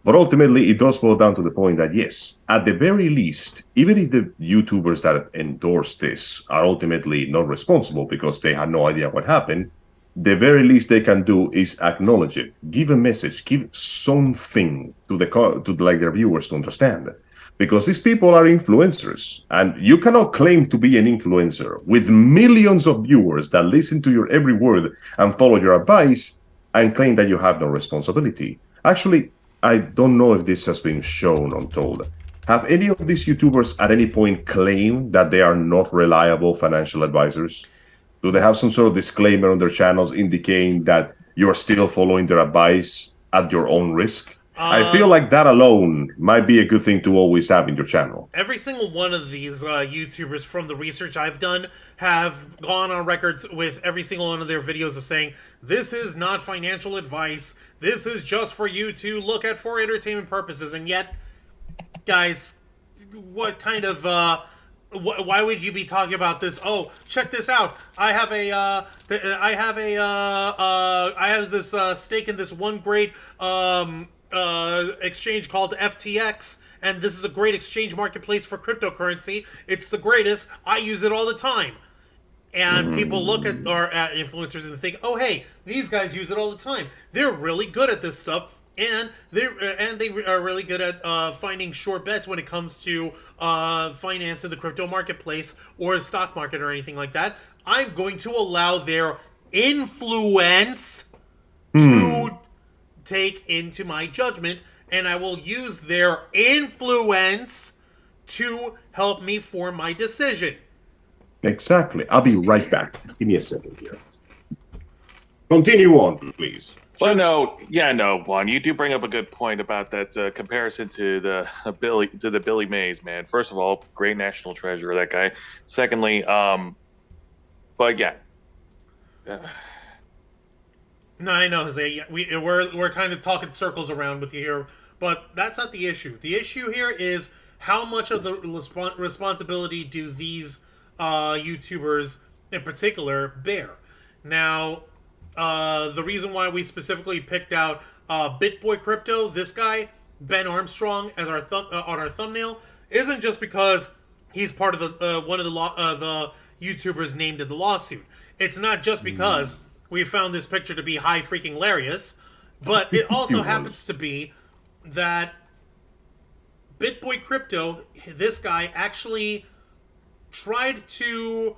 But ultimately, it does boil down to the point that, yes, at the very least, even if the YouTubers that endorse this are ultimately not responsible because they had no idea what happened, the very least they can do is acknowledge it, give a message, give something to their viewers to understand. Because these people are influencers, and you cannot claim to be an influencer with millions of viewers that listen to your every word and follow your advice and claim that you have no responsibility. Actually, I don't know if this has been shown or told. Have any of these YouTubers at any point claimed that they are not reliable financial advisors? Do they have some sort of disclaimer on their channels indicating that you're still following their advice at your own risk? I feel like that alone might be a good thing to always have in your channel. Every single one of these YouTubers, from the research I've done, have gone on record with every single one of their videos of saying, this is not financial advice, this is just for you to look at for entertainment purposes. And yet, guys, what kind of... why would you be talking about this? Oh, check this out. I have this stake in this one great exchange called FTX, and this is a great exchange marketplace for cryptocurrency. It's the greatest. I use it all the time. And people look at influencers and think, oh, hey, these guys use it all the time. They're really good at this stuff. And they are really good at finding short bets when it comes to finance in the crypto marketplace or stock market or anything like that. I'm going to allow their influence to take into my judgment, and I will use their influence to help me form my decision. Exactly. I'll be right back. Give me a second here. Continue on, please. Well, Juan, you do bring up a good point about that comparison to the Billy Mays, man. First of all, great national treasure, that guy. Secondly, but yeah. No, I know, Jose. We're kind of talking circles around with you here, but that's not the issue. The issue here is how much of the responsibility do these YouTubers in particular bear. Now, the reason why we specifically picked out BitBoy Crypto, this guy, Ben Armstrong, as our on our thumbnail, isn't just because he's part of the one of the YouTubers named in the lawsuit. It's not just because we found this picture to be high freaking hilarious, but it also happens to be that BitBoy Crypto, this guy, actually tried to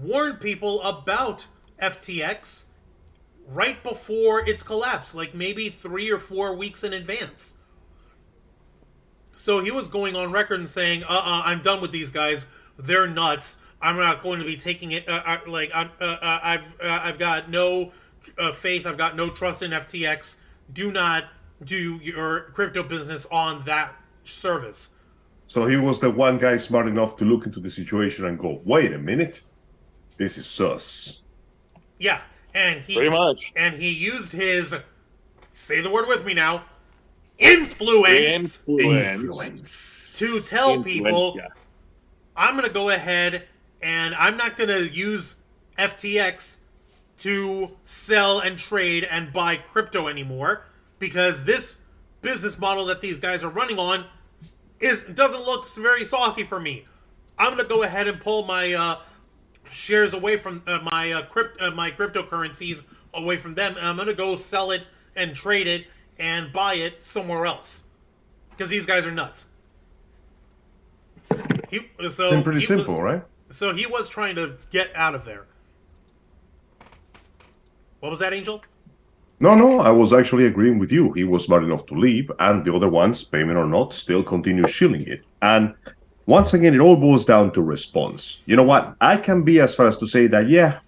warn people about FTX right before its collapse, like maybe 3 or 4 weeks in advance. So he was going on record and saying, I'm done with these guys. They're nuts. I'm not going to be taking it. I've got no faith. I've got no trust in FTX. Do not do your crypto business on that service. So he was the one guy smart enough to look into the situation and go, wait a minute, this is sus. Yeah, and he pretty much. And he used his, say the word with me now, influence to tell people, I'm going to go ahead and I'm not going to use FTX to sell and trade and buy crypto anymore, because this business model that these guys are running on doesn't look very saucy for me. I'm going to go ahead and pull my shares away from my cryptocurrencies away from them, and I'm going to go sell it and trade it and buy it somewhere else, because these guys are nuts. Pretty simple, right? So he was trying to get out of there. What was that, Angel? No, I was actually agreeing with you. He was smart enough to leave, and the other ones, payment or not, still continue shilling it. And once again, it all boils down to response. You know what? I can be as far as to say that, yeah,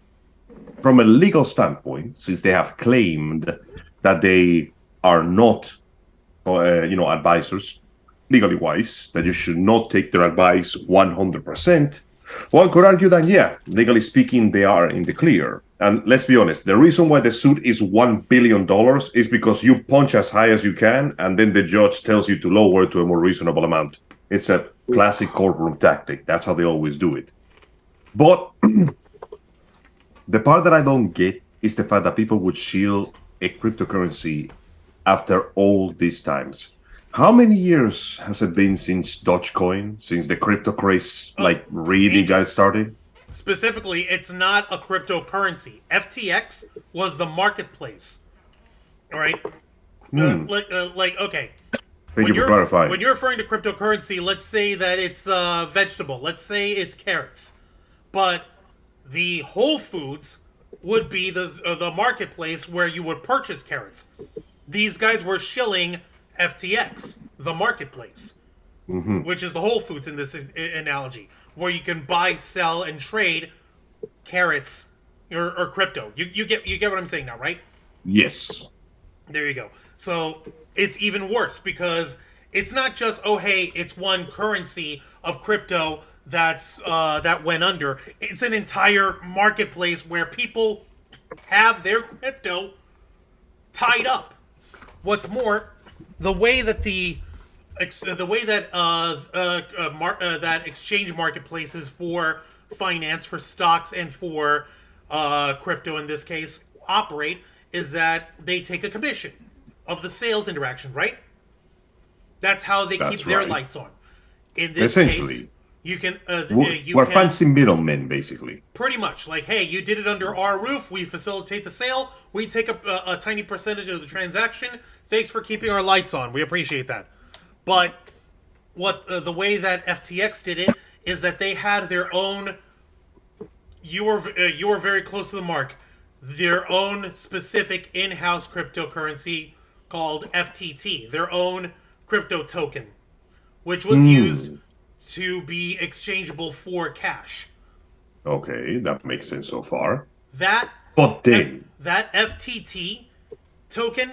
from a legal standpoint, since they have claimed that they are not, advisors, legally wise, that you should not take their advice 100%, one could argue that, yeah, legally speaking, they are in the clear. And let's be honest, the reason why the suit is $1 billion is because you punch as high as you can, and then the judge tells you to lower to a more reasonable amount. It's a classic courtroom tactic. That's how they always do it. But the part that I don't get is the fact that people would shield a cryptocurrency after all these times. How many years has it been since Dogecoin, since the crypto craze really got started? Specifically, it's not a cryptocurrency. FTX was the marketplace. All right? Okay. Thank you for clarifying. When you're referring to cryptocurrency, let's say that it's vegetable. Let's say it's carrots. But the Whole Foods would be the marketplace where you would purchase carrots. These guys were shilling FTX, the marketplace, which is the Whole Foods in this analogy, where you can buy, sell, and trade carrots or crypto. You get what I'm saying now, right? Yes. There you go. So it's even worse, because it's not just, oh hey, it's one currency of crypto that went under. It's an entire marketplace where people have their crypto tied up. What's more, the way that that exchange marketplaces for finance, for stocks, and for crypto in this case operate is that they take a commission of the sales interaction, right? That's how they keep their lights on. In this case, You can. We're fancy middlemen, basically. Pretty much. Like, hey, you did it under our roof. We facilitate the sale. We take a tiny percentage of the transaction. Thanks for keeping our lights on. We appreciate that. But the way that FTX did it is that they had their own. You were very close to the mark. Their own specific in-house cryptocurrency called FTT. Their own crypto token, which was used to be exchangeable for cash. Okay, that makes sense so far. That FTT token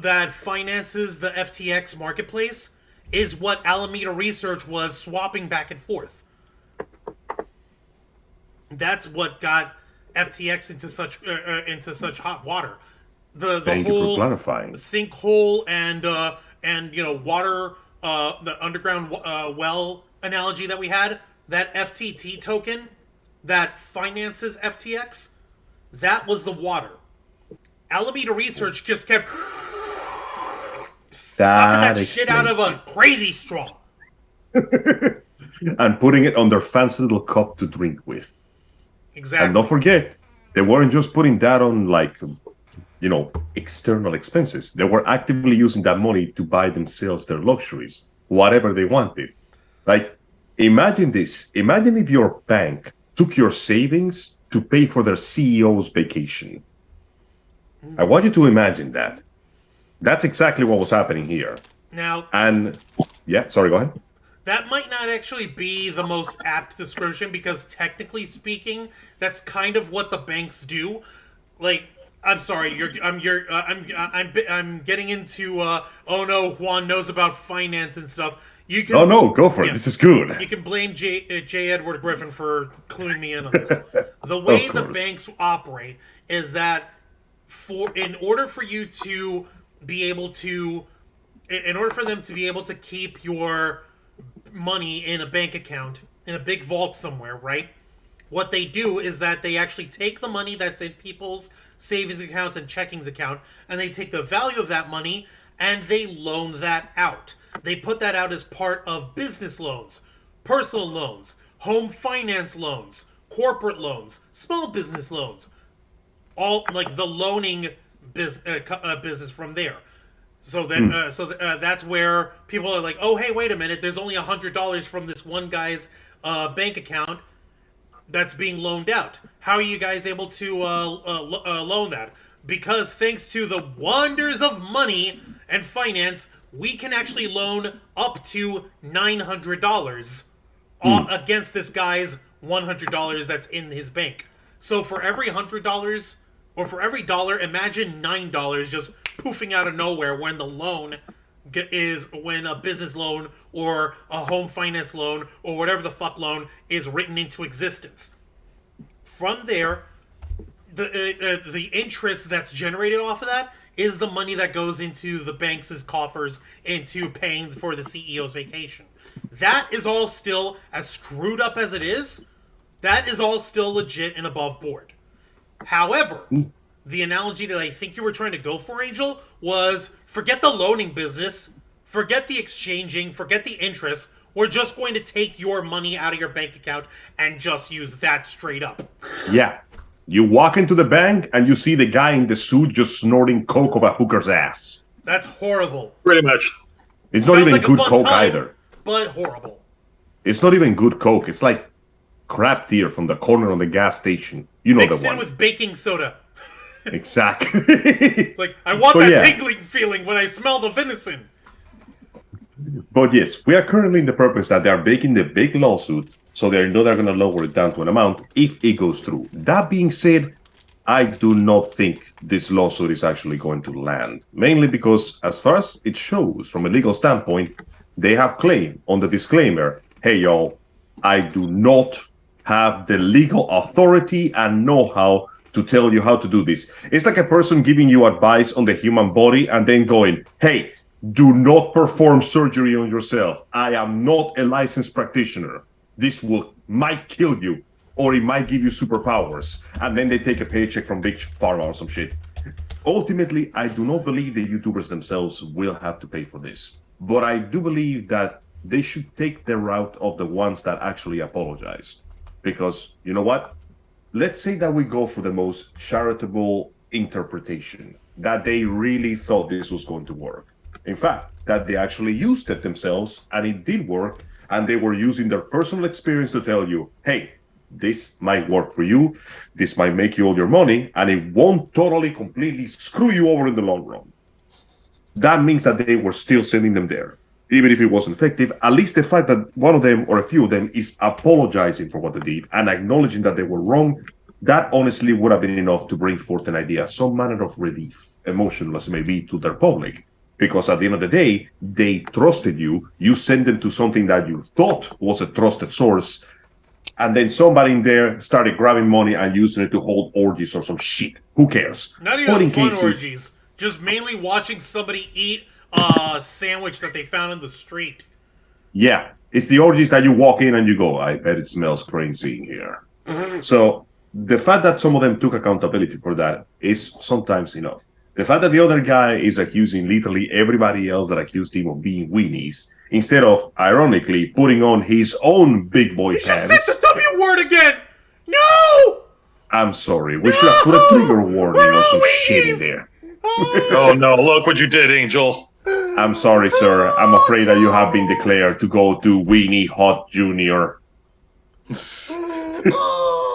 that finances the FTX marketplace is what Alameda Research was swapping back and forth. That's what got FTX into such hot water. The Thank whole you for clarifying. Sinkhole and water, the underground well analogy that we had, that FTT token that finances FTX, that was the water. Alameda Research just kept sucking that shit out of a crazy straw. And putting it on their fancy little cup to drink with. Exactly. And don't forget, they weren't just putting that on, like, external expenses. They were actively using that money to buy themselves their luxuries, whatever they wanted. Like, imagine this. Imagine if your bank took your savings to pay for their CEO's vacation. I want you to imagine that. That's exactly what was happening here. Now, sorry, go ahead. that might not actually be the most apt description because technically speaking, that's kind of what the banks do. Like, I'm sorry, I'm getting into oh no, Juan knows about finance and stuff. You can go for it. This is good. You can blame J. Edward Griffin for cluing me in on this. The way the banks operate is that in order for them to be able to keep your money in a bank account in a big vault somewhere, right? What they do is that they actually take the money that's in people's savings accounts and checkings account, and they take the value of that money and they loan that out. They put that out as part of business loans, personal loans, home finance loans, corporate loans, small business loans, all like the loaning business from there. So then, that's where people are like, "Oh, hey, wait a minute! There's only $100 from this one guy's bank account that's being loaned out. How are you guys able to loan that? Because thanks to the wonders of money and finance, we can actually loan up to $900 against this guy's $100 that's in his bank. So for every $100 or for every dollar, imagine $9 just poofing out of nowhere when the loan when a business loan or a home finance loan or whatever the fuck loan is written into existence. From there, the interest that's generated off of that is the money that goes into the bank's coffers into paying for the CEO's vacation. That is all still, as screwed up as it is, that is all still legit and above board. However, the analogy that I think you were trying to go for, Angel, was forget the loaning business, forget the exchanging, forget the interest. We're just going to take your money out of your bank account and just use that straight up. Yeah. You walk into the bank and you see the guy in the suit just snorting coke of a hooker's ass. That's horrible. Pretty much. It's not even like good coke either. But horrible. It's not even good coke. It's like crap beer from the corner of the gas station. You know Mixed the one. in with baking soda. Exactly. It's like, I want that tingling feeling when I smell the venison. But yes, we are currently in the purpose that they are making the big lawsuit, so they know they're going to lower it down to an amount if it goes through. That being said, I do not think this lawsuit is actually going to land. Mainly because, as far as it shows from a legal standpoint, they have claimed on the disclaimer, hey y'all, I do not have the legal authority and know-how to tell you how to do this. It's like a person giving you advice on the human body and then going, hey, do not perform surgery on yourself. I am not a licensed practitioner. This might kill you, or it might give you superpowers. And then they take a paycheck from Big Pharma or some shit. Ultimately, I do not believe the YouTubers themselves will have to pay for this. But I do believe that they should take the route of the ones that actually apologized. Because, you know what? Let's say that we go for the most charitable interpretation, that they really thought this was going to work. In fact, that they actually used it themselves and it did work, and they were using their personal experience to tell you, hey, this might work for you, this might make you all your money, and it won't totally, completely screw you over in the long run. That means that they were still sending them there. Even if it wasn't effective, at least the fact that one of them or a few of them is apologizing for what they did and acknowledging that they were wrong, that honestly would have been enough to bring forth an idea, some manner of relief, emotional as it may be, to their public. Because at the end of the day, they trusted you, you sent them to something that you thought was a trusted source, and then somebody in there started grabbing money and using it to hold orgies or some shit. Who cares? Not even fun orgies. Just mainly watching somebody eat a sandwich that they found in the street. Yeah, it's the orgies that you walk in and you go, I bet it smells crazy in here. So the fact that some of them took accountability for that is sometimes enough. The fact that the other guy is accusing literally everybody else that accused him of being weenies, instead of, ironically, putting on his own big boy You pants. just said the W word again! No! I'm sorry, we should have put a trigger warning or some shit in there. Oh no, look what you did, Angel. I'm sorry, sir. I'm afraid that you have been declared to go to Weenie Hot Jr.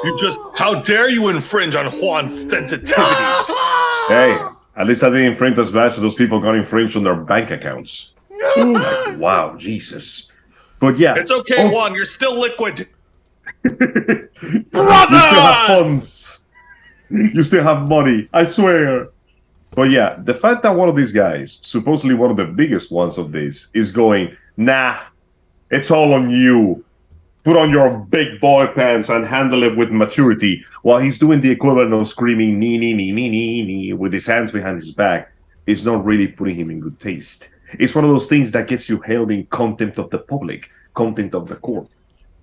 You just, how dare you infringe on Juan's sensitivities? Hey, at least I didn't infringe as bad as those people got infringed on their bank accounts. Like, wow, Jesus. But yeah. It's okay, Juan, you're still liquid. You still have funds. You still have money, I swear. But yeah, the fact that one of these guys, supposedly one of the biggest ones of this, is going, nah, it's all on you. Put on your big boy pants and handle it with maturity, while he's doing the equivalent of screaming nee, nee, nee, nee, nee, nee, with his hands behind his back, is not really putting him in good taste. It's one of those things that gets you held in contempt of the public, contempt of the court.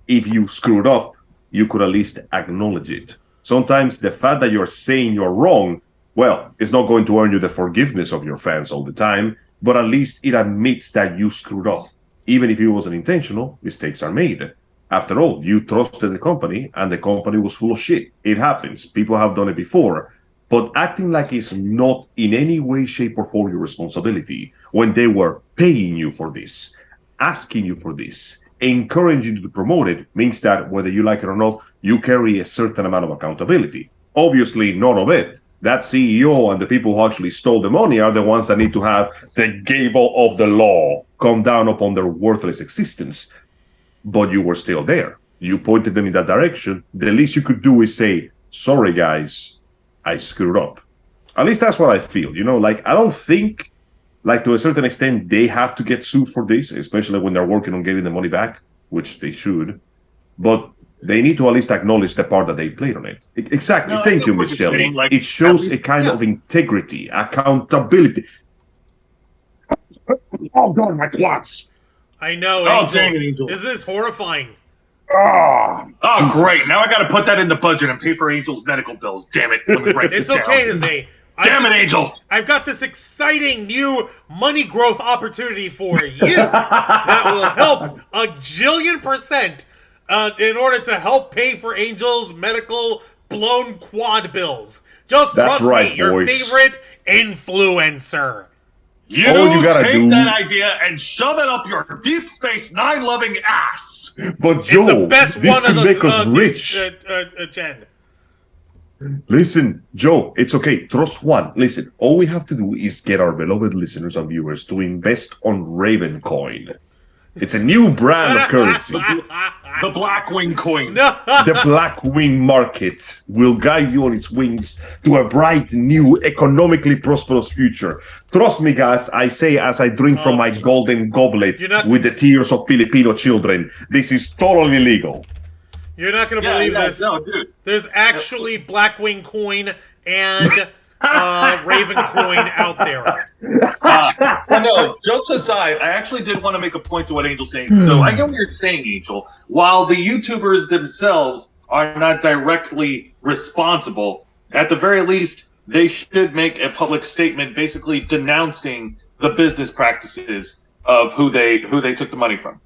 If you screwed up, you could at least acknowledge it. Sometimes the fact that you're saying you're wrong, well, it's not going to earn you the forgiveness of your fans all the time, but at least it admits that you screwed up. Even if it wasn't intentional, mistakes are made. After all, you trusted the company, and the company was full of shit. It happens. People have done it before. But acting like it's not in any way, shape, or form your responsibility when they were paying you for this, asking you for this, encouraging you to promote it, means that whether you like it or not, you carry a certain amount of accountability. Obviously, none of it. That CEO and the people who actually stole the money are the ones that need to have the gavel of the law come down upon their worthless existence. But you were still there. You pointed them in that direction. The least you could do is say, sorry, guys, I screwed up. At least that's what I feel. You know, like, I don't think, like, to a certain extent, they have to get sued for this, especially when they're working on getting the money back, which they should. But they need to at least acknowledge the part that they played on it. Exactly. No, Thank you, Miss Shelley. Like, it shows a kind of integrity, accountability. Oh, God, my quads. I know, Oh, Angel. dang it, Angel. This is horrifying. Oh, Jesus. Great. Now I gotta put that in the budget and pay for Angel's medical bills. Damn it. Let me write this It's okay, down. Jose. Damn it, Angel. I've got this exciting new money growth opportunity for you that will help a jillion% in order to help pay for Angel's medical blown quad bills. Just That's trust right, me, your boys. favorite influencer. You All you gotta take do- that idea and shove it up your Deep Space Nine loving ass. But Joe, It's the best this one of could the make us rich. Jen. Listen, Joe, it's okay. Trust one. Listen, all we have to do is get our beloved listeners and viewers to invest on Raven Coin. It's a new brand of currency. The Blackwing coin. The Black Wing market will guide you on its wings to a bright, new, economically prosperous future. Trust me, guys, I say as I drink from my golden goblet You're not- with the tears of Filipino children. This is totally legal. You're not going to believe this. No, dude. There's actually Blackwing coin and Raven coin out there. No, jokes aside, I actually did want to make a point to what Angel's saying. So I get what you're saying, Angel. While the YouTubers themselves are not directly responsible, at the very least, they should make a public statement basically denouncing the business practices of who they took the money from.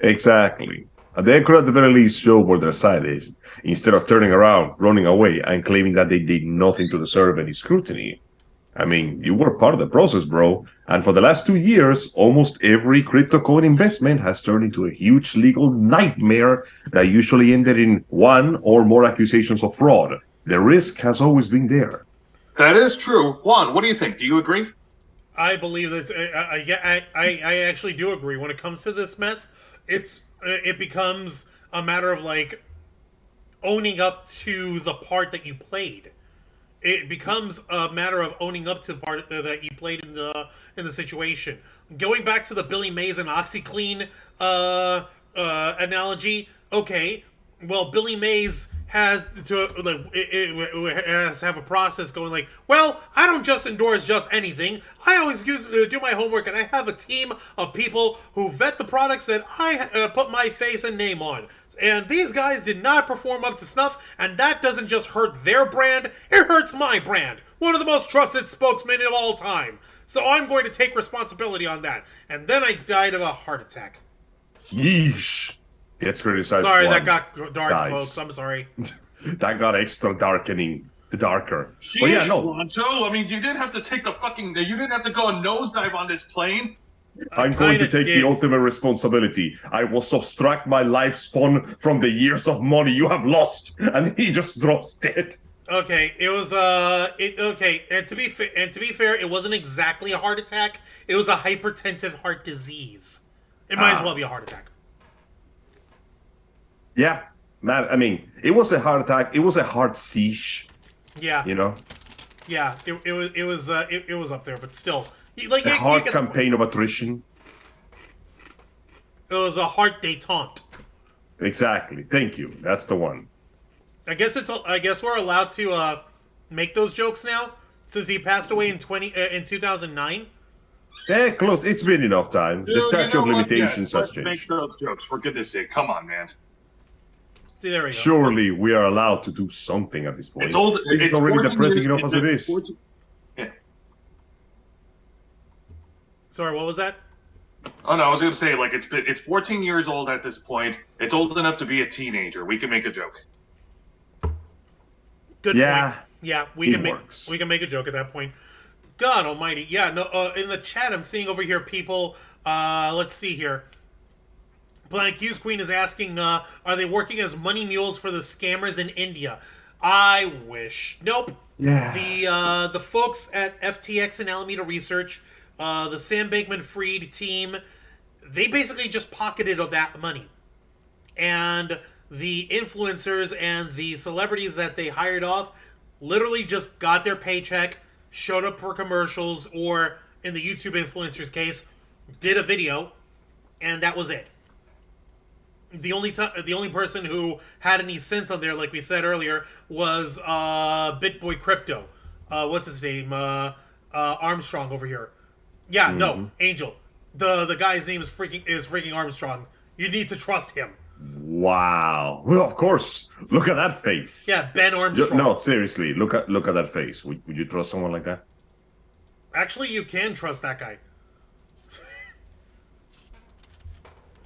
Exactly. They could at the very least show where their side is, instead of turning around, running away, and claiming that they did nothing to deserve any scrutiny. I mean, you were part of the process, bro. And for the last 2 years, almost every crypto coin investment has turned into a huge legal nightmare that usually ended in one or more accusations of fraud. The risk has always been there. That is true. Juan, what do you think? Do you agree? I believe that I actually do agree. When it comes to this mess, it becomes a matter of like owning up to the part that you played. It becomes a matter of owning up to the part that you played in the situation. Going back to the Billy Mays and OxyClean analogy, okay, well, Billy Mays has to has to have a process going like, well, I don't just endorse just anything. I always do my homework, and I have a team of people who vet the products that I put my face and name on. And these guys did not perform up to snuff, and that doesn't just hurt their brand, it hurts my brand. One of the most trusted spokesmen of all time. So I'm going to take responsibility on that. And then I died of a heart attack. Yeesh. Gets criticized. Sorry, one. that got dark, Guys. folks. I'm sorry. That got extra darkening. The darker. But Sheesh, yeah, no. Juancho. I mean, you didn't have to take the fucking. You didn't have to go and nosedive on this plane. I'm going to kinda take did. the ultimate responsibility. I will subtract my lifespan from the years of money you have lost, and he just drops dead. Okay, it was okay, and to be fair, it wasn't exactly a heart attack. It was a hypertensive heart disease. It might as well be a heart attack. Yeah, man. I mean, it was a heart attack. It was a heart siege. Yeah, You know, yeah. It was up there, but still, like a you hard get- campaign of attrition. It was a heart détente. Exactly. Thank you. That's the one. I guess we're allowed to make those jokes now since he passed away in 2009. Yeah, close. It's been enough time. The Dude, statute you of know what? limitations Yes, has let's make changed. those jokes, for goodness sake. Come on, man. See, there we go. Surely we are allowed to do something at this point. It's old. It's It's already 14 depressing years- enough as it is. 14 Yeah. Sorry, what was that? Oh no, I was going to say like it's 14 years old at this point. It's old enough to be a teenager. We can make a joke. Good Yeah, point. Yeah, it we can works. make a joke at that point. God Almighty. Yeah, no. In the chat, I'm seeing over here people. Let's see here. Blank Hughes Queen is asking, are they working as money mules for the scammers in India? I wish. Nope. Yeah. The folks at FTX and Alameda Research, the Sam Bankman-Fried team, they basically just pocketed all that money. And the influencers and the celebrities that they hired off literally just got their paycheck, showed up for commercials, or in the YouTube influencers case, did a video, and that was it. The only person who had any sense on there, like we said earlier, was BitBoy Crypto. What's his name? Armstrong over here. Yeah, no, Angel. The guy's name is freaking Armstrong. You need to trust him. Wow. Well, of course. Look at that face. Yeah, Ben Armstrong. No, seriously. Look at that face. Would you trust someone like that? Actually, you can trust that guy.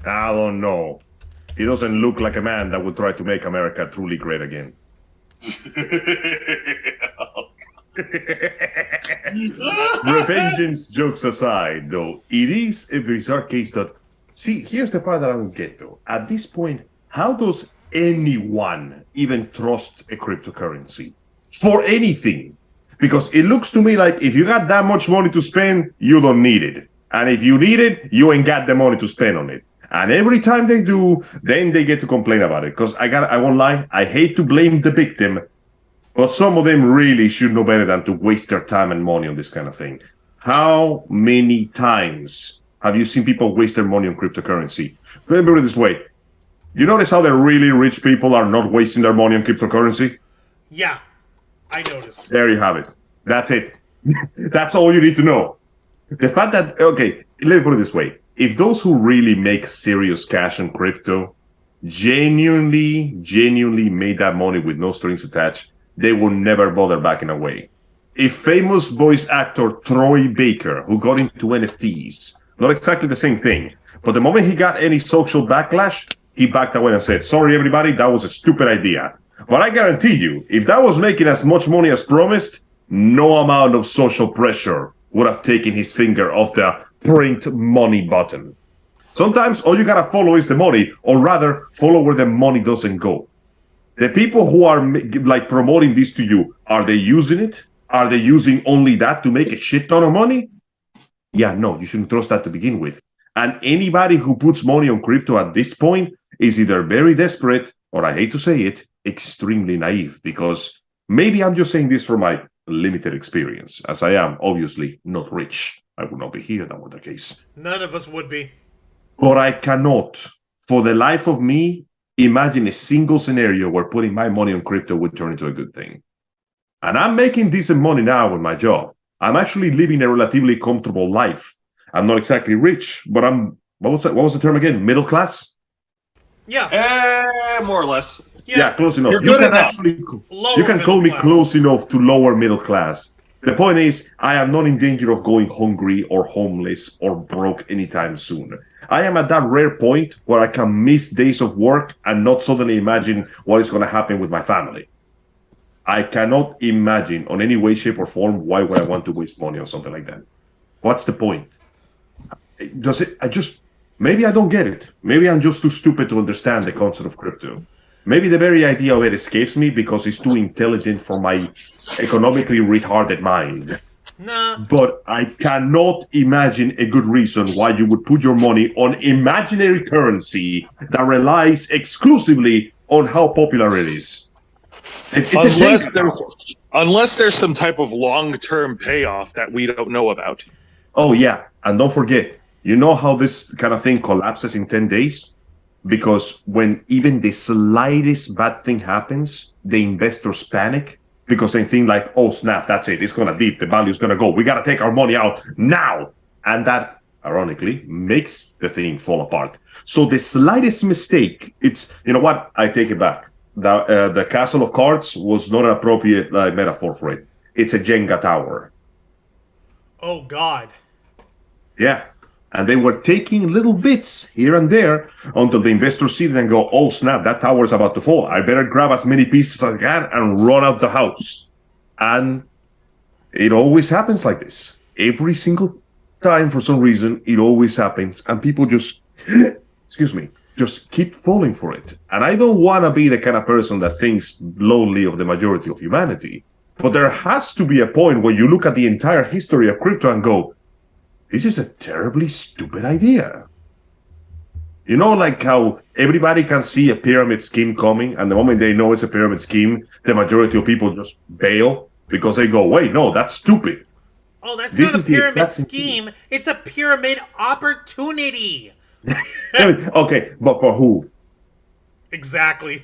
I don't know. He doesn't look like a man that would try to make America truly great again. Revengeance jokes aside, though, it is a bizarre case that... See, here's the part that I don't get, though. At this point, how does anyone even trust a cryptocurrency? For anything. Because it looks to me like if you got that much money to spend, you don't need it. And if you need it, you ain't got the money to spend on it. And every time they do, then they get to complain about it. Because I won't lie, I hate to blame the victim, but some of them really should know better than to waste their time and money on this kind of thing. How many times have you seen people waste their money on cryptocurrency? Let me put it this way. You notice how the really rich people are not wasting their money on cryptocurrency? Yeah, I noticed. There you have it. That's it. That's all you need to know. The fact that, okay, let me put it this way. If those who really make serious cash on crypto genuinely made that money with no strings attached, they will never bother backing away. If famous voice actor Troy Baker, who got into NFTs, Not exactly the same thing. But the moment he got any social backlash, he backed away and said, sorry, everybody, that was a stupid idea. But I guarantee you, if that was making as much money as promised, no amount of social pressure would have taken his finger off the print money button. Sometimes all you gotta follow is the money, or rather, follow where the money doesn't go. The people who are like promoting this to you, are they using it? Are they using only that to make a shit ton of money? Yeah, no, you shouldn't trust that to begin with. And anybody who puts money on crypto at this point is either very desperate, or I hate to say it, extremely naive, because maybe I'm just saying this from my limited experience, as I am obviously not rich. I would not be here if that were the case. None of us would be. But I cannot, for the life of me, imagine a single scenario where putting my money on crypto would turn into a good thing. And I'm making decent money now with my job. I'm actually living a relatively comfortable life. I'm not exactly rich, but I'm, what was the term again? Middle class? Yeah. More or less. Yeah, close enough. You're You good can enough. actually, Lower you can call me middle class. close enough to lower middle class. The point is, I am not in danger of going hungry or homeless or broke anytime soon. I am at that rare point where I can miss days of work and not suddenly imagine what is going to happen with my family. I cannot imagine on any way, shape, or form why would I want to waste money on something like that. What's the point? Does it? Maybe I don't get it. Maybe I'm just too stupid to understand the concept of crypto. Maybe the very idea of it escapes me because it's too intelligent for my economically retarded mind. Nah. But I cannot imagine a good reason why you would put your money on imaginary currency that relies exclusively on how popular it is. Unless there's some type of long-term payoff that we don't know about. Oh, yeah. And don't forget, you know how this kind of thing collapses in 10 days? Because when even the slightest bad thing happens, the investors panic because they think like, oh, snap, that's it. It's going to dip. The value's going to go. We got to take our money out now. And that, ironically, makes the thing fall apart. So the slightest mistake, it's, you know what? I take it back. The castle of cards was not an appropriate metaphor for it. It's a Jenga tower. Oh, God. Yeah. And they were taking little bits here and there until the investors see it and go, oh, snap, that tower's about to fall. I better grab as many pieces as I can and run out the house. And it always happens like this. Every single time, for some reason, it always happens. And people just, just keep falling for it. And I don't want to be the kind of person that thinks lowly of the majority of humanity. But there has to be a point where you look at the entire history of crypto and go, this is a terribly stupid idea. You know, like how everybody can see a pyramid scheme coming, and the moment they know it's a pyramid scheme, the majority of people just bail because they go, wait, no, that's stupid. Oh, that's This not a is the pyramid exact scheme. It's a pyramid opportunity. Okay, but for who? Exactly.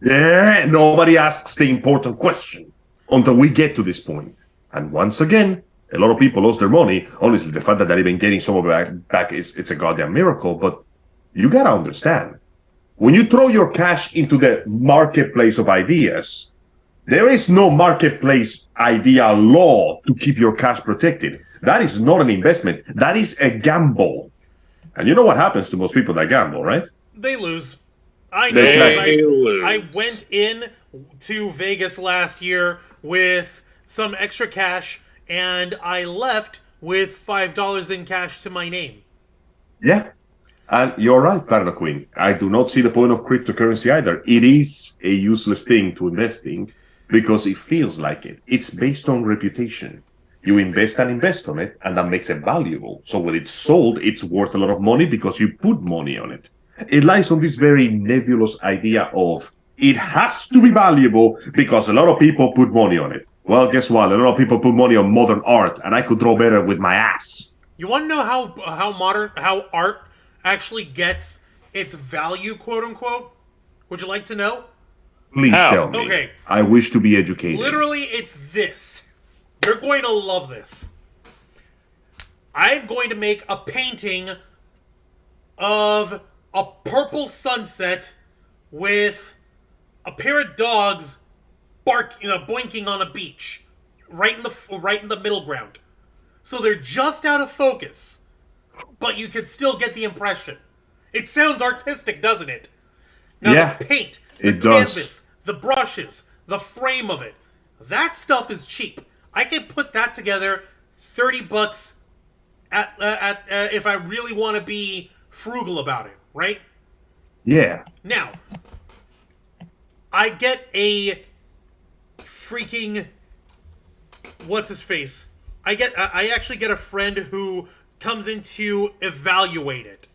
Yeah, nobody asks the important question until we get to this point. And once again, a lot of people lost their money. Honestly, the fact that they're even getting some of it back is it's a goddamn miracle. But you gotta understand, when you throw your cash into the marketplace of ideas, there is no marketplace idea law to keep your cash protected. That is not an investment. That is a gamble. And you know what happens to most people that gamble, right? They lose. I know. They because I went in to Vegas last year with some extra cash, and I left with $5 in cash to my name. Yeah. And you're right, Parallel Queen. I do not see the point of cryptocurrency either. It is a useless thing to invest in because it feels like it. It's based on reputation. You invest on it, and that makes it valuable. So when it's sold, it's worth a lot of money because you put money on it. It lies on this very nebulous idea of it has to be valuable because a lot of people put money on it. Well, guess what? A lot of people put money on modern art, and I could draw better with my ass. You want to know how art actually gets its value, quote unquote? Would you like to know? Please How? tell me. Okay. I wish to be educated. Literally, it's this. You're going to love this. I'm going to make a painting of a purple sunset with a pair of dogs boinking on a beach, right in the middle ground. So they're just out of focus. but you can still get the impression. It sounds artistic, doesn't it? Now Yeah, the paint, the it does. canvas, the brushes, the frame of it, that stuff is cheap. I can put that together $30 at if I really want to be frugal about it, right? Yeah. Now, I get a freaking what's his face? I actually get a friend who comes in to evaluate it.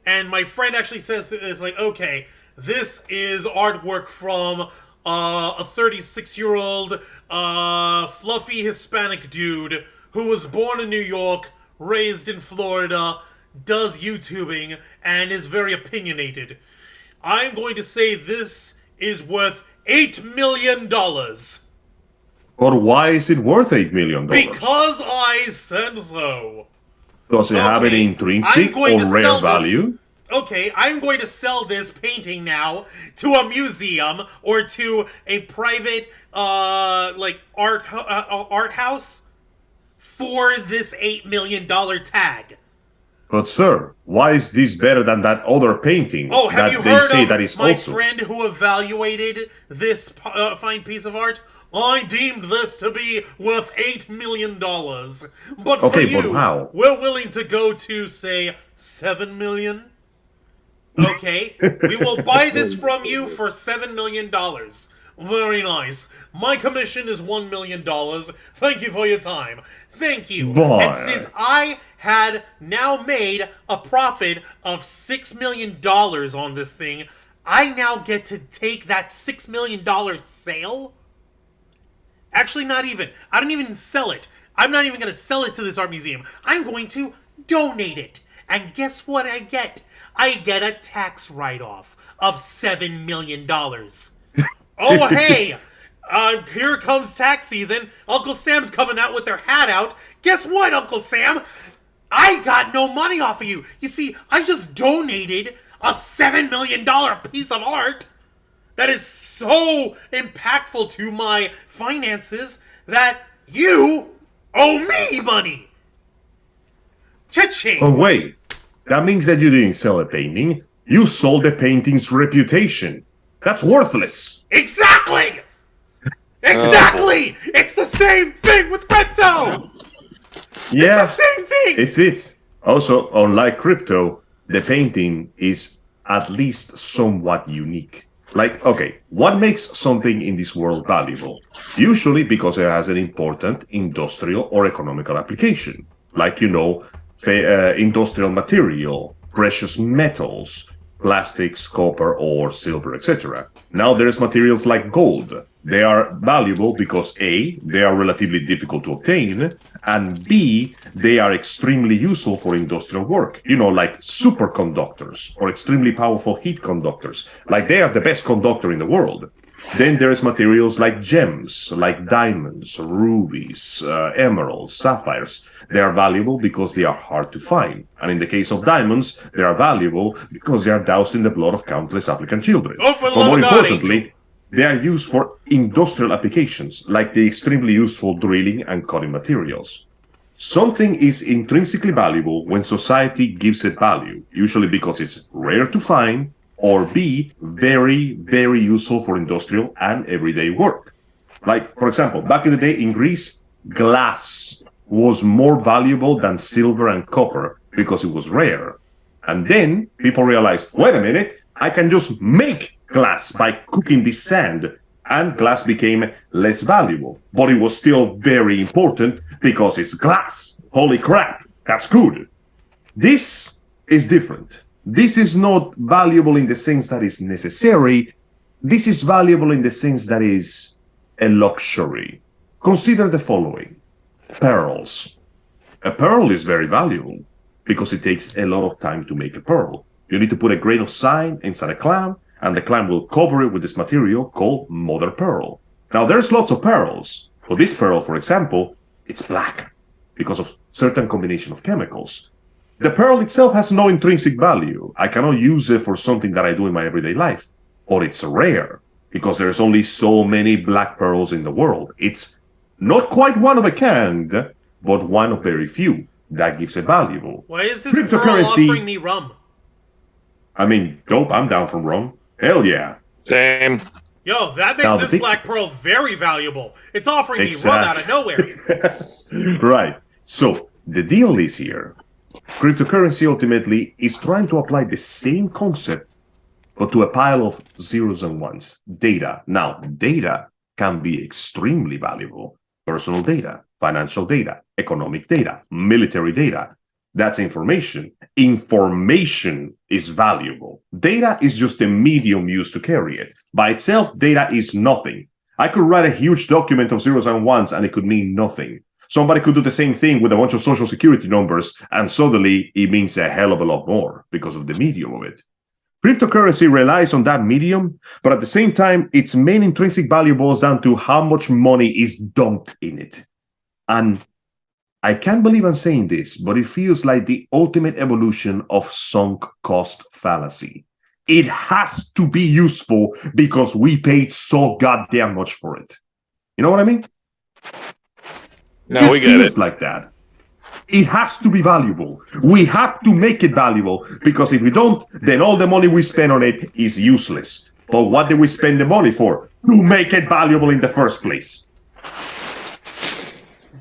And my friend actually says, it's like, okay, this is artwork from a 36-year-old fluffy Hispanic dude who was born in New York, raised in Florida, does YouTubing, and is very opinionated. I'm going to say this is worth $8 million. But why is it worth $8 million? Because I said so. Does it have any intrinsic or rare value? Okay, I'm going to sell this painting now to a museum or to a private, art house for this $8 million tag. But sir, why is this better than that other painting? Oh, have you they heard say of that is my also... friend who evaluated this fine piece of art? I deemed this to be worth $8 million. But for Okay, you, but how? we're willing to go to, say, $7 million. Okay, we will buy this from you for $7 million. Very nice. My commission is $1 million. Thank you for your time. Thank you. Boy. And since I had now made a profit of $6 million on this thing, I now get to take that $6 million sale? Actually, not even. I don't even sell it. I'm not even going to sell it to this art museum. I'm going to donate it. And guess what I get? I get a tax write-off of $7 million. Oh, hey! Here comes tax season. Uncle Sam's coming out with their hat out. Guess what, Uncle Sam? I got no money off of you. You see, I just donated a $7 million piece of art that is so impactful to my finances that you owe me money. Cha-ching! Oh wait, that means that you didn't sell a painting. You sold the painting's reputation. That's worthless. Exactly! Exactly! It's the same thing with crypto! Yeah, It's the same thing! it's it. Also, unlike crypto, the painting is at least somewhat unique. Like, okay, what makes something in this world valuable? Usually because it has an important industrial or economical application. Like, industrial material, precious metals, plastics, copper, or silver, etc. Now there's materials like gold. They are valuable because A, they are relatively difficult to obtain, and B, they are extremely useful for industrial work. Like superconductors or extremely powerful heat conductors. Like they are the best conductor in the world. Then there's materials like gems, like diamonds, rubies, emeralds, sapphires. They are valuable because they are hard to find. And in the case of diamonds, they are valuable because they are doused in the blood of countless African children. Oh, for but love more of God, importantly, they are used for industrial applications, like the extremely useful drilling and cutting materials. Something is intrinsically valuable when society gives it value, usually because it's rare to find, or B, very, very useful for industrial and everyday work. Like, for example, back in the day in Greece, glass was more valuable than silver and copper because it was rare. And then people realized, wait a minute, I can just make glass by cooking this sand, and glass became less valuable. But it was still very important because it's glass. Holy crap, that's good. This is different. This is not valuable in the sense that is necessary. This is valuable in the sense that is a luxury. Consider the following. Pearls. A pearl is very valuable because it takes a lot of time to make a pearl. You need to put a grain of sand inside a clam, and the clam will cover it with this material called mother pearl. Now, there's lots of pearls. For this pearl, for example, it's black because of certain combination of chemicals. The pearl itself has no intrinsic value. I cannot use it for something that I do in my everyday life. Or it's rare because there's only so many black pearls in the world. It's not quite one of a kind, but one of very few. that gives it valuable. Why is this Pearl offering me rum? I mean, dope, I'm down for rum. Hell yeah. Same. Yo, that makes this Black Pearl very valuable. It's offering me rum out of nowhere. Right. So, the deal is here. Cryptocurrency ultimately is trying to apply the same concept, but to a pile of zeros and ones. Data. Now, data can be extremely valuable. Personal data, financial data, economic data, military data. That's information. Information is valuable. Data is just a medium used to carry it. By itself, data is nothing. I could write a huge document of zeros and ones and it could mean nothing. Somebody could do the same thing with a bunch of social security numbers and suddenly it means a hell of a lot more because of the medium of it. Cryptocurrency relies on that medium, but at the same time, its main intrinsic value boils down to how much money is dumped in it. And I can't believe I'm saying this, but it feels like the ultimate evolution of sunk cost fallacy. It has to be useful because we paid so goddamn much for it. You know what I mean? No, we get it. Feels like that. It has to be valuable. We have to make it valuable because if we don't, then all the money we spend on it is useless. But what did we spend the money for? To make it valuable in the first place.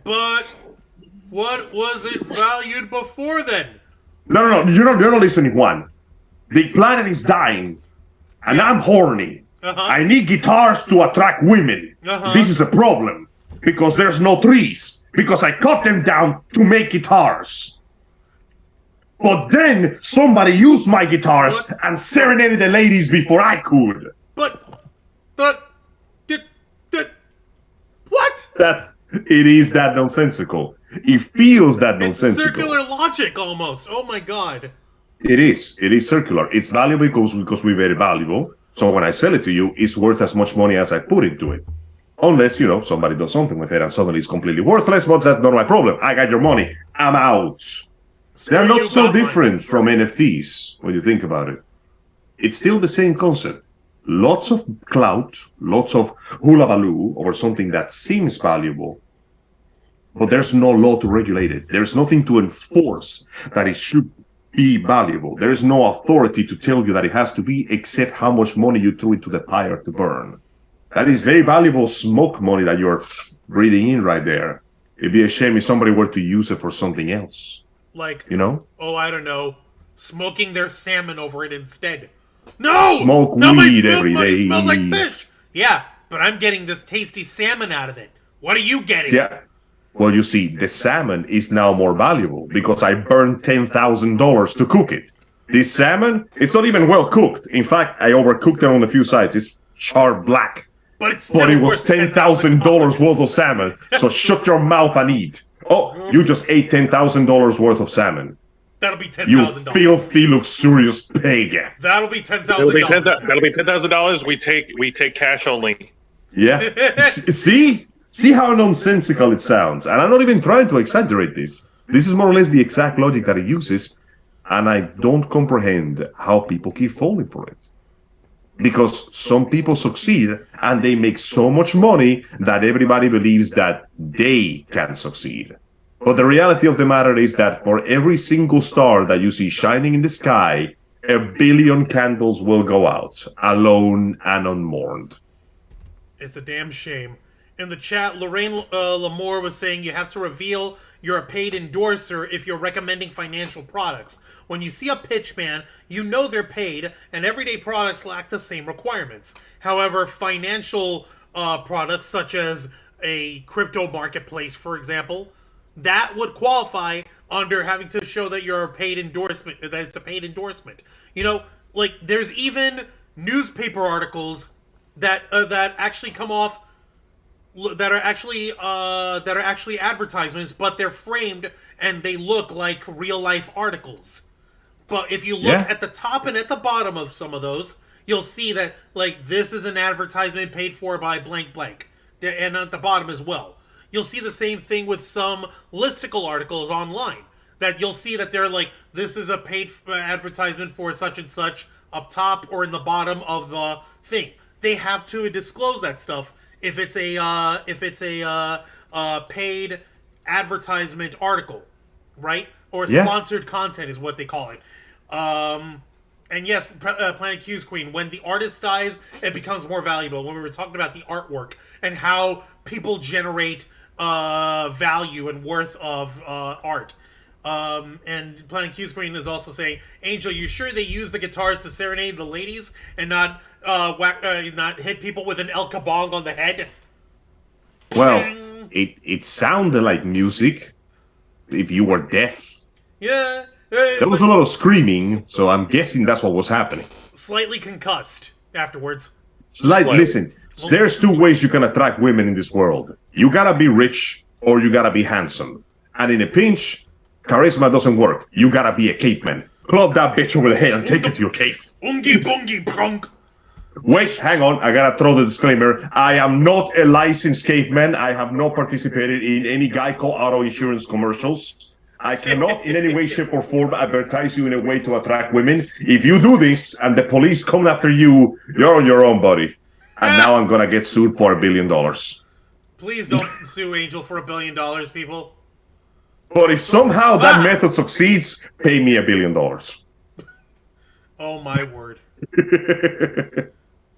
But what was it valued before then? No, you're not listening, Juan. The planet is dying, and I'm horny. I need guitars to attract women. This is a problem because there's no trees. Because I cut them down to make guitars. But then somebody used my guitars and serenaded the ladies before I could. But what? It is that nonsensical. It feels that nonsensical. It's circular logic almost. Oh my god. It is. It is circular. It's valuable because we made it valuable. So when I sell it to you, it's worth as much money as I put into it. Unless, somebody does something with it and suddenly it's completely worthless, but that's not my problem. I got your money. I'm out. They're not so different from NFTs when you think about it. It's still the same concept. Lots of clout, lots of hula-baloo over something that seems valuable, but there's no law to regulate it. There's nothing to enforce that it should be valuable. There is no authority to tell you that it has to be except how much money you threw into the fire to burn. That is very valuable smoke money that you're breathing in right there. It'd be a shame if somebody were to use it for something else. Like, oh, I don't know, smoking their salmon over it instead. No! Smoke no, weed my every money day. Smells like fish. Yeah, but I'm getting this tasty salmon out of it. What are you getting? Yeah. Well, you see, the salmon is now more valuable because I burned $10,000 to cook it. This salmon, it's not even well cooked. In fact, I overcooked it on a few sides. It's charred black. But it was $10,000 worth of salmon, so shut your mouth and eat. Oh, you just ate $10,000 worth of salmon. That'll be $10,000. You filthy, luxurious pig. That'll be $10,000. That'll be $10,000. We take cash only. Yeah. See how nonsensical it sounds. And I'm not even trying to exaggerate this. This is more or less the exact logic that it uses, and I don't comprehend how people keep falling for it. Because some people succeed and they make so much money that everybody believes that they can succeed. But the reality of the matter is that for every single star that you see shining in the sky, 1 billion candles will go out, alone and unmourned. It's a damn shame. In the chat, Lorraine Lamour was saying you have to reveal you're a paid endorser if you're recommending financial products. When you see a pitch man, you know they're paid, and everyday products lack the same requirements. However, financial products such as a crypto marketplace, for example, that would qualify under having to show that you're a paid endorsement, that it's a paid endorsement. There's even newspaper articles that actually come off that are actually advertisements, but they're framed and they look like real life articles. But if you look at the top and at the bottom of some of those, you'll see that this is an advertisement paid for by blank blank, and at the bottom as well. You'll see the same thing with some listicle articles online, that you'll see that they're this is a paid advertisement for such and such up top or in the bottom of the thing. They have to disclose that stuff if it's a paid advertisement article. right? Or Yeah. sponsored content is what they call it. And yes, Planet Q's Queen, when the artist dies, it becomes more valuable. When we were talking about the artwork and how people generate value and worth of art. And Planet Q's Queen is also saying, Angel, you sure they use the guitars to serenade the ladies and not not hit people with an El Kabong on the head? Well, it sounded like music. If you were deaf, Yeah. there was a lot of screaming, so I'm guessing that's what was happening. Slightly concussed afterwards. Listen, there's two ways you can attract women in this world. You gotta be rich or you gotta be handsome. And in a pinch, charisma doesn't work. You gotta be a caveman. Club that bitch over the head and take it to your cave. Ungi bungi prunk. Wait, hang on. I gotta throw the disclaimer. I am not a licensed caveman. I have not participated in any Geico auto insurance commercials. I cannot in any way, shape, or form advertise you in a way to attract women. If you do this and the police come after you, you're on your own, buddy. And now I'm gonna get sued for $1 billion. Please don't sue Angel for $1 billion, people. But if somehow that method succeeds, pay me $1 billion. Oh my word.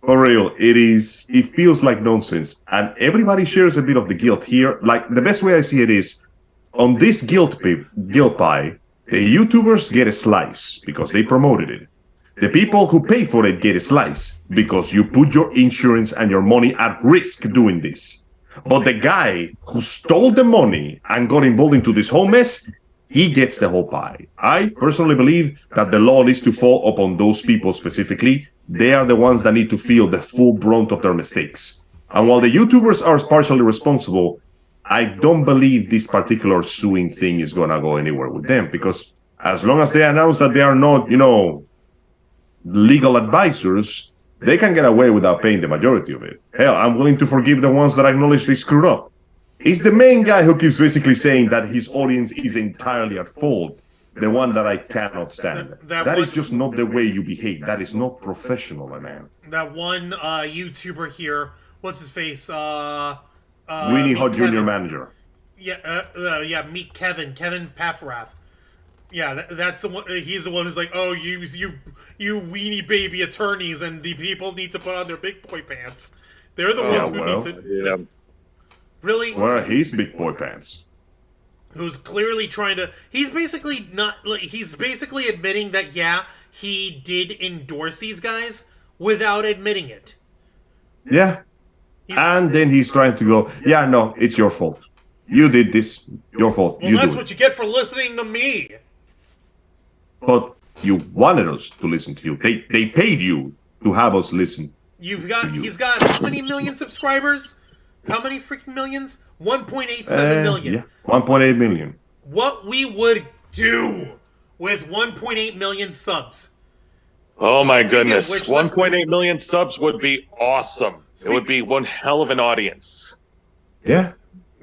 For real, it feels like nonsense. And everybody shares a bit of the guilt here. Like, the best way I see it is, on this guilt pie, the YouTubers get a slice because they promoted it. The people who pay for it get a slice because you put your insurance and your money at risk doing this. But the guy who stole the money and got involved into this whole mess, he gets the whole pie. I personally believe that the law needs to fall upon those people specifically. They are the ones that need to feel the full brunt of their mistakes. And while the YouTubers are partially responsible, I don't believe this particular suing thing is going to go anywhere with them, because as long as they announce that they are not, legal advisors, they can get away without paying the majority of it. Hell, I'm willing to forgive the ones that acknowledge they screwed up. It's the main guy who keeps basically saying that his audience is entirely at fault, the one that I cannot stand. That is just not the way you behave. That is not professional, my man. That one YouTuber here, what's his face? Winnie Hot Junior manager. Yeah, meet Kevin Paffrath. Yeah, that's the one. He's the one who's like, oh, you weenie baby attorneys, and the people need to put on their big boy pants. They're the ones who need to. Yeah. Really? Well, he's big boy pants. Who's clearly trying to? He's basically not. He's basically admitting that he did endorse these guys without admitting it. Yeah. And then he's trying to go, yeah, no, it's your fault. You did this. Your fault. Well, that's what you get for listening to me. But you wanted us to listen to you. They paid you to have us listen. He's got how many million subscribers? How many freaking millions? 1.87 million. Yeah, 1.8 million. What we would do with 1.8 million subs. Oh my goodness. 1.8 million subs would be awesome. It would be one hell of an audience. Yeah.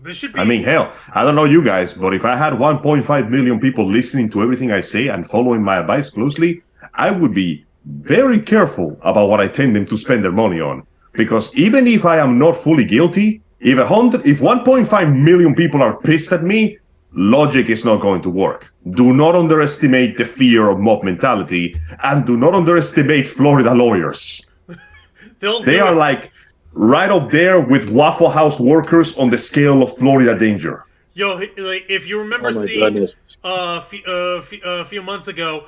This should be. I mean, hell, I don't know you guys, but if I had 1.5 million people listening to everything I say and following my advice closely, I would be very careful about what I tend them to spend their money on. Because even if I am not fully guilty, if 1.5 million people are pissed at me, logic is not going to work. Do not underestimate the fear of mob mentality, and do not underestimate Florida lawyers. They are like right up there with Waffle House workers on the scale of Florida danger. Yo, like, if you remember seeing a few months ago,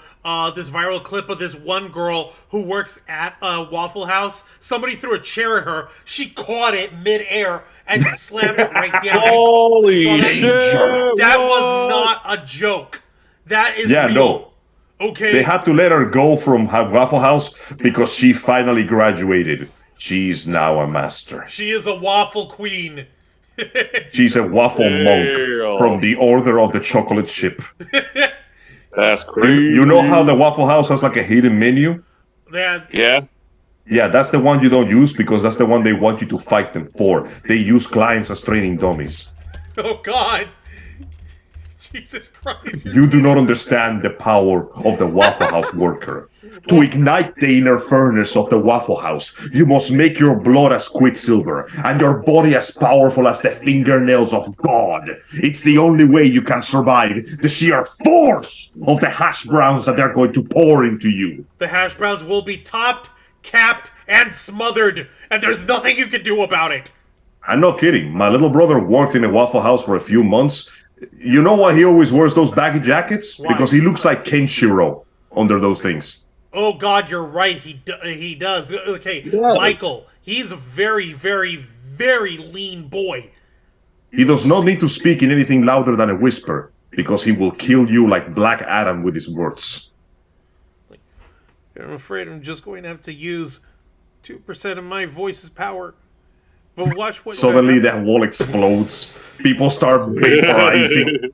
this viral clip of this one girl who works at Waffle House, somebody threw a chair at her. She caught it midair and slammed it right down. Holy shit! That was not a joke. That is real. No. Okay. They had to let her go from Waffle House because she finally graduated. She's now a master. She is a waffle queen. She's a waffle monk from the Order of the Chocolate Ship. That's crazy. You know how the Waffle House has like a hidden menu? Yeah. Yeah, that's the one you don't use because that's the one they want you to fight them for. They use clients as training dummies. Oh, God. Jesus Christ. You do not understand the power of the Waffle House worker. To ignite the inner furnace of the Waffle House, you must make your blood as Quicksilver and your body as powerful as the fingernails of God. It's the only way you can survive the sheer force of the hash browns that they're going to pour into you. The hash browns will be topped, capped, and smothered, and there's nothing you can do about it. I'm not kidding. My little brother worked in a Waffle House for a few months. You know why he always wears those baggy jackets? Why? Because he looks like Kenshiro under those things. Oh God, you're right. He does. Okay, Yes. Michael. He's a very, very, very lean boy. He does not need to speak in anything louder than a whisper, because he will kill you like Black Adam with his words. I'm afraid I'm just going to have to use 2% of my voice's power. But watch what. Suddenly that wall explodes. People start vaporizing.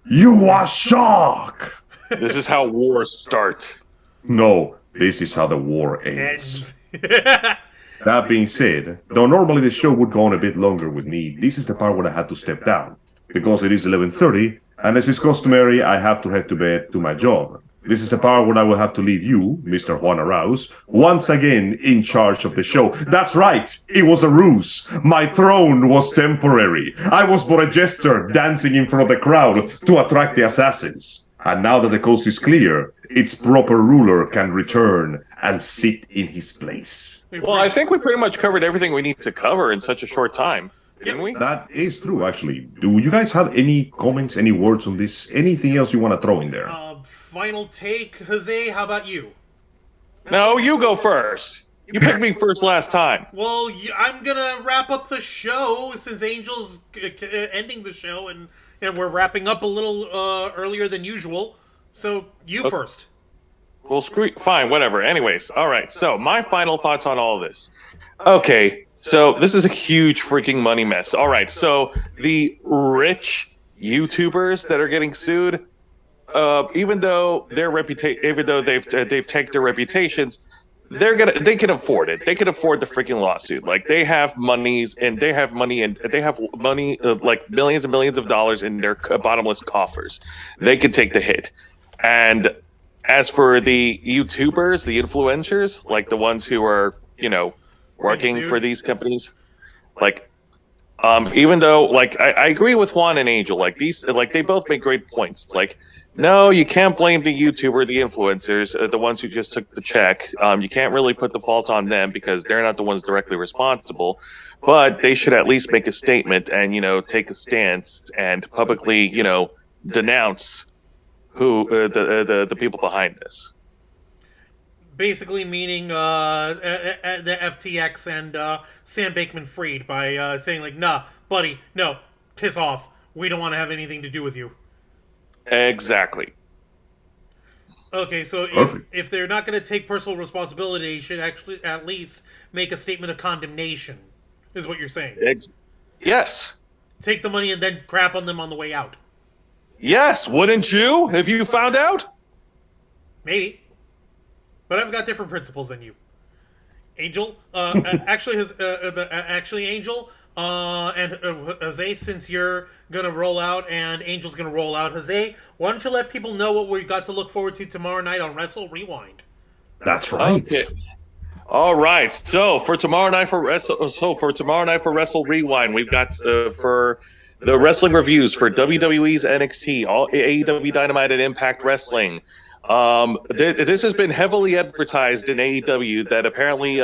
You are shock! This is how wars start. No, this is how the war ends. ends. That being said, though normally the show would go on a bit longer with me, this is the part where I had to step down. Because it is 11:30, and as is customary, I have to head to bed to my job. This is the part where I will have to leave you, Mr. Juan Arauz, once again in charge of the show. That's right, it was a ruse. My throne was temporary. I was but a jester dancing in front of the crowd to attract the assassins. And now that the coast is clear, its proper ruler can return and sit in his place. Well, I think we pretty much covered everything we need to cover in such a short time, didn't we? That is true, actually. Do you guys have any comments, any words on this? Anything else you want to throw in there? Final take, Jose. How about you? No, you go first. You picked me first last time. Well, I'm gonna wrap up the show since Angel's ending the show, and we're wrapping up a little earlier than usual. So you first. Well, fine, whatever. Anyways, all right. So my final thoughts on all of this. Okay, so this is a huge freaking money mess. All right, so the rich YouTubers that are getting sued, even though they've taken their reputations, they can afford it. They can afford the freaking lawsuit. Like they have money like millions and millions of dollars in their bottomless coffers. They can take the hit. And as for the YouTubers, the influencers, like the ones who are, working for these companies, like, even though, like, I agree with Juan and Angel, like they both make great points. Like, no, you can't blame the YouTuber, the influencers, the ones who just took the check. You can't really put the fault on them because they're not the ones directly responsible. But they should at least make a statement and, take a stance and publicly, denounce who the people behind this. Basically meaning the FTX and Sam Bankman-Fried by saying like, nah, buddy, no, piss off. We don't want to have anything to do with you. Exactly. Okay, so if they're not going to take personal responsibility, they should actually at least make a statement of condemnation, is what you're saying. Yes. Take the money and then crap on them on the way out. Yes, wouldn't you? Have you found out? Maybe. But I've got different principles than you. Angel, Angel, and Jose, since you're gonna roll out and Angel's gonna roll out, Jose, why don't you let people know what we got to look forward to tomorrow night on Wrestle Rewind? That's right. Okay. All right. So for tomorrow night for Wrestle Rewind, we've got for the wrestling reviews for WWE's NXT, all AEW Dynamite and Impact Wrestling. This has been heavily advertised in AEW that apparently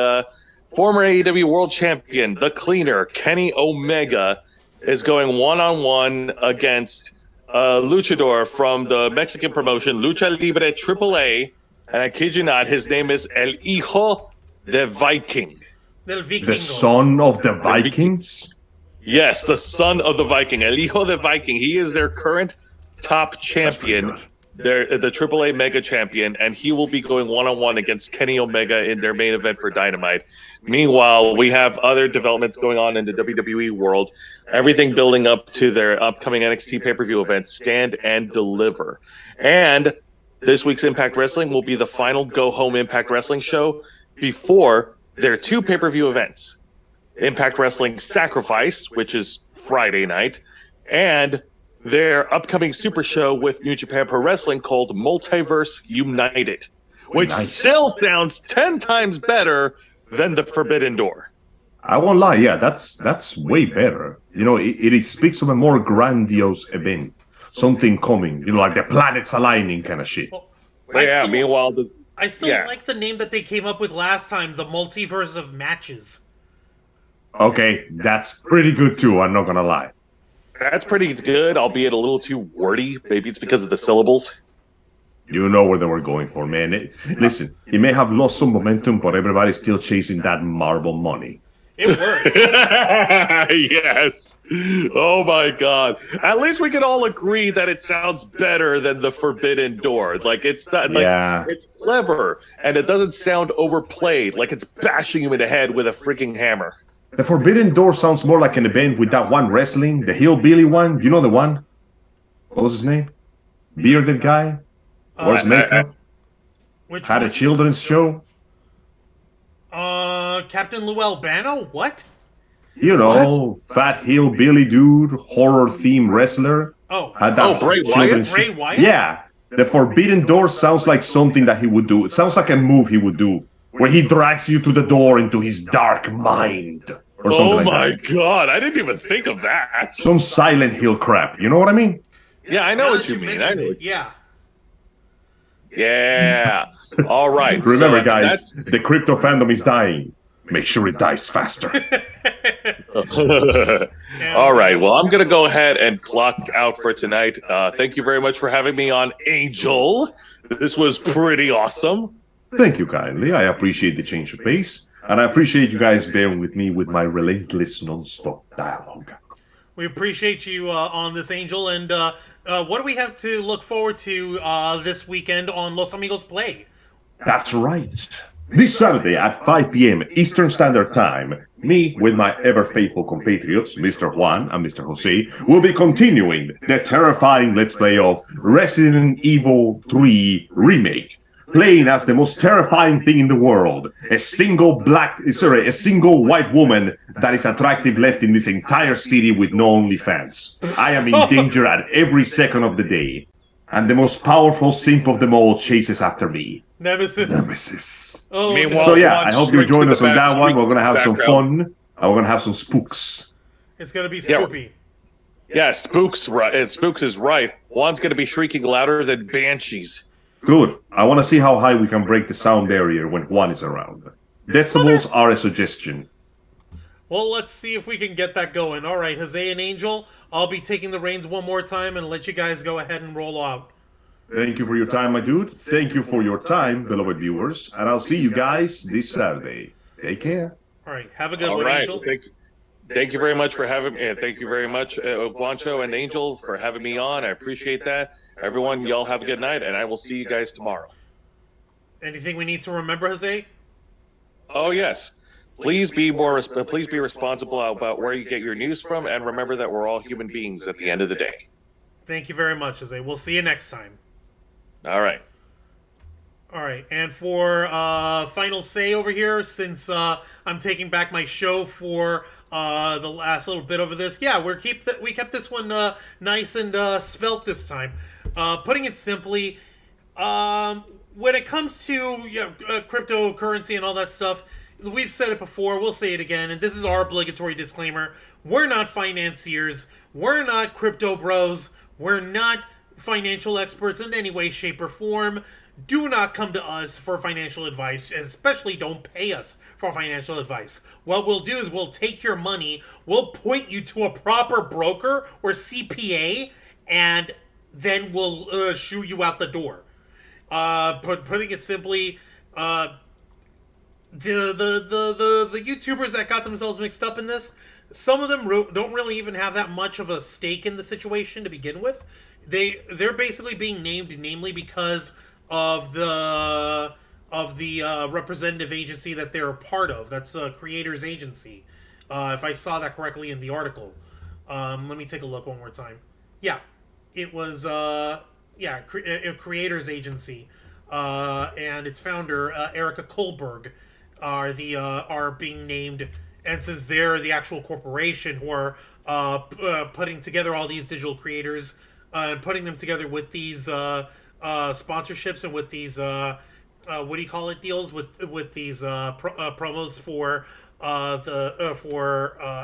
former AEW World Champion, the Cleaner, Kenny Omega, is going one-on-one against luchador from the Mexican promotion Lucha Libre AAA, and I kid you not, his name is El Hijo de Viking. The son of the Vikings? Yes, the son of the Viking, El Hijo de Viking. He is their current top champion. They're the AAA Mega Champion, and he will be going one-on-one against Kenny Omega in their main event for Dynamite. Meanwhile, we have other developments going on in the WWE world, everything building up to their upcoming NXT pay-per-view event, Stand and Deliver. And this week's Impact Wrestling will be the final go-home Impact Wrestling show before their two pay-per-view events. Impact Wrestling Sacrifice, which is Friday night, and their upcoming super show with New Japan Pro Wrestling called Multiverse United. which Nice. still sounds 10 times better than the Forbidden Door. I won't lie, yeah, that's way better. You know, it speaks of a more grandiose event, something coming. You know, like the planets aligning kind of shit. Well, But yeah, meanwhile, I still like the name that they came up with last time, the Multiverse of Matches. Okay, that's pretty good too. I'm not gonna lie. that's pretty good, albeit a little too wordy. Maybe it's because of the syllables. You know where they were going for, man. Listen, it may have lost some momentum, but everybody's still chasing that marble money. It works. Yes. Oh my God. At least we can all agree that it sounds better than the Forbidden Door. Like it's not like it's clever and it doesn't sound overplayed. Like it's bashing you in the head with a freaking hammer. The Forbidden Door sounds more like an event with that one wrestling, the hillbilly one. You know the one? What was his name? Bearded guy? Wears makeup? Which Had one? a children's show? Captain Lou Albano? What? You know, fat hillbilly dude, horror-themed wrestler. Oh. Had that Bray Wyatt? children's- Bray Wyatt? Yeah. The Forbidden Door sounds like something that he would do. It sounds like a move he would do, where he drags you to the door into his dark mind. Or something Oh like my that. God. I didn't even think of that. Some Silent Hill crap. You know what I mean? Yeah, I know Now what that you mean. I mention know. it, yeah. Yeah. All right. Remember, So, guys, the crypto fandom is dying. Make sure it dies faster. All right. Well, I'm going to go ahead and clock out for tonight. Thank you very much for having me on, Angel. This was pretty awesome. Thank you kindly. I appreciate the change of pace. And I appreciate you guys bearing with me with my relentless non-stop dialogue. We appreciate you on this, Angel. And what do we have to look forward to this weekend on Los Amigos Play? That's right. This Saturday at 5 p.m. Eastern Standard Time, me with my ever-faithful compatriots, Mr. Juan and Mr. Jose, will be continuing the terrifying Let's Play of Resident Evil 3 Remake, playing as the most terrifying thing in the world, a single white woman that is attractive left in this entire city with no OnlyFans. I am in danger at every second of the day, and the most powerful simp of them all chases after me. Nemesis. Oh, Meanwhile, So yeah, Juan I hope you shrinks join to us the on that one. We're gonna have some background. fun. And we're gonna have some spooks. it's going to be spoopy. Yeah, Spooks, right? Spooks is right. Juan's going to be shrieking louder than banshees. Good. I want to see how high we can break the sound barrier when Juan is around. Decibels are a suggestion. Well, let's see if we can get that going. All right, Jose and Angel, I'll be taking the reins one more time and let you guys go ahead and roll out. Thank you for your time, my dude. Thank you for your time, beloved viewers. And I'll see you guys this Saturday. Take care. All right, have a good All one, right. Angel. Thank you very much for having me. Thank you very much, Guancho and Angel, for having me on. I appreciate that. Everyone, y'all have a good night, and I will see you guys tomorrow. Anything we need to remember, Jose? Oh yes, please be responsible about where you get your news from, and remember that we're all human beings at the end of the day. Thank you very much, Jose. We'll see you next time. All right. All right, and for final say over here, since I'm taking back my show for the last little bit over this, yeah, we kept this one nice and svelte this time. Putting it simply, when it comes to cryptocurrency and all that stuff, we've said it before, we'll say it again, and this is our obligatory disclaimer: we're not financiers, we're not crypto bros, we're not financial experts in any way, shape, or form. Do not come to us for financial advice, especially don't pay us for financial advice. What we'll do is we'll take your money, we'll point you to a proper broker or CPA, and then we'll shoo you out the door. Putting it simply, the YouTubers that got themselves mixed up in this, some of them don't really even have that much of a stake in the situation to begin with. They're basically being named namely because of the representative agency that they're a part of. That's a creators agency, if I saw that correctly in the article. Let me take a look one more time. Yeah, it was a creators agency, and its founder Erica Kohlberg are being named, and since they're the actual corporation who are putting together all these digital creators and putting them together with these sponsorships and with these what do you call it, deals with these promos for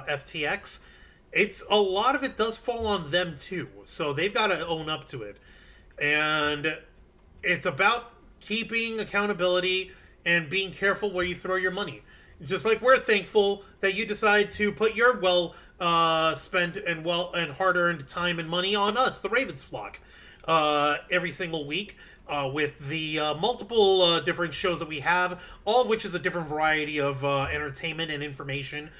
FTX. It's a lot of it does fall on them too, so they've got to own up to it, and it's about keeping accountability and being careful where you throw your money. Just like we're thankful that you decide to put your spent and hard-earned time and money on us, the Ravens flock, every single week. With the multiple different shows that we have, all of which is a different variety of entertainment and information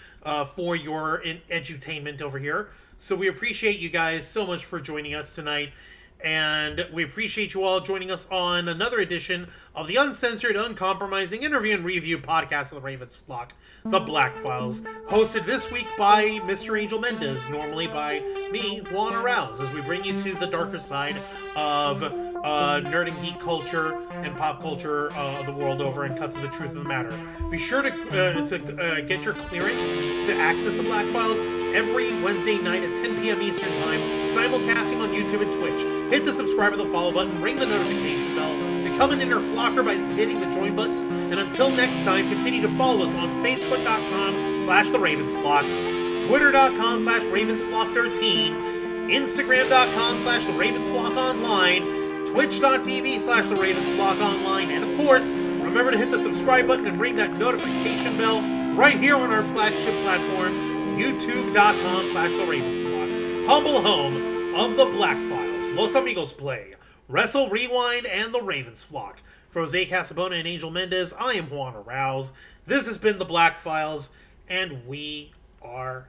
for your edutainment over here. So we appreciate you guys so much for joining us tonight. And we appreciate you all joining us on another edition of the uncensored, uncompromising interview and review podcast of the Ravens flock, The Black Files, hosted this week by Mr. Angel Mendez, normally by me, Juan Arouse, as we bring you to the darker side of nerd and geek culture and pop culture the world over and cut to the truth of the matter. Be sure to get your clearance to access The Black Files every Wednesday night at 10 p.m. Eastern Time, simulcasting on YouTube and Twitch. Hit the subscribe or the follow button, ring the notification bell, become an inner flocker by hitting the join button, and until next time, continue to follow us on Facebook.com/TheRavensFlock, Twitter.com/RavensFlock13, Instagram.com/TheRavensFlockOnline, Twitch.tv/TheRavensFlockOnline, and of course, remember to hit the subscribe button and ring that notification bell right here on our flagship platform, YouTube.com/TheRavensFlock, humble home of the Black Files, Los Amigos Play, Wrestle Rewind, and the Ravens Flock. For Jose Casabona and Angel Mendez, I am Juan Arouse. This has been the Black Files, and we are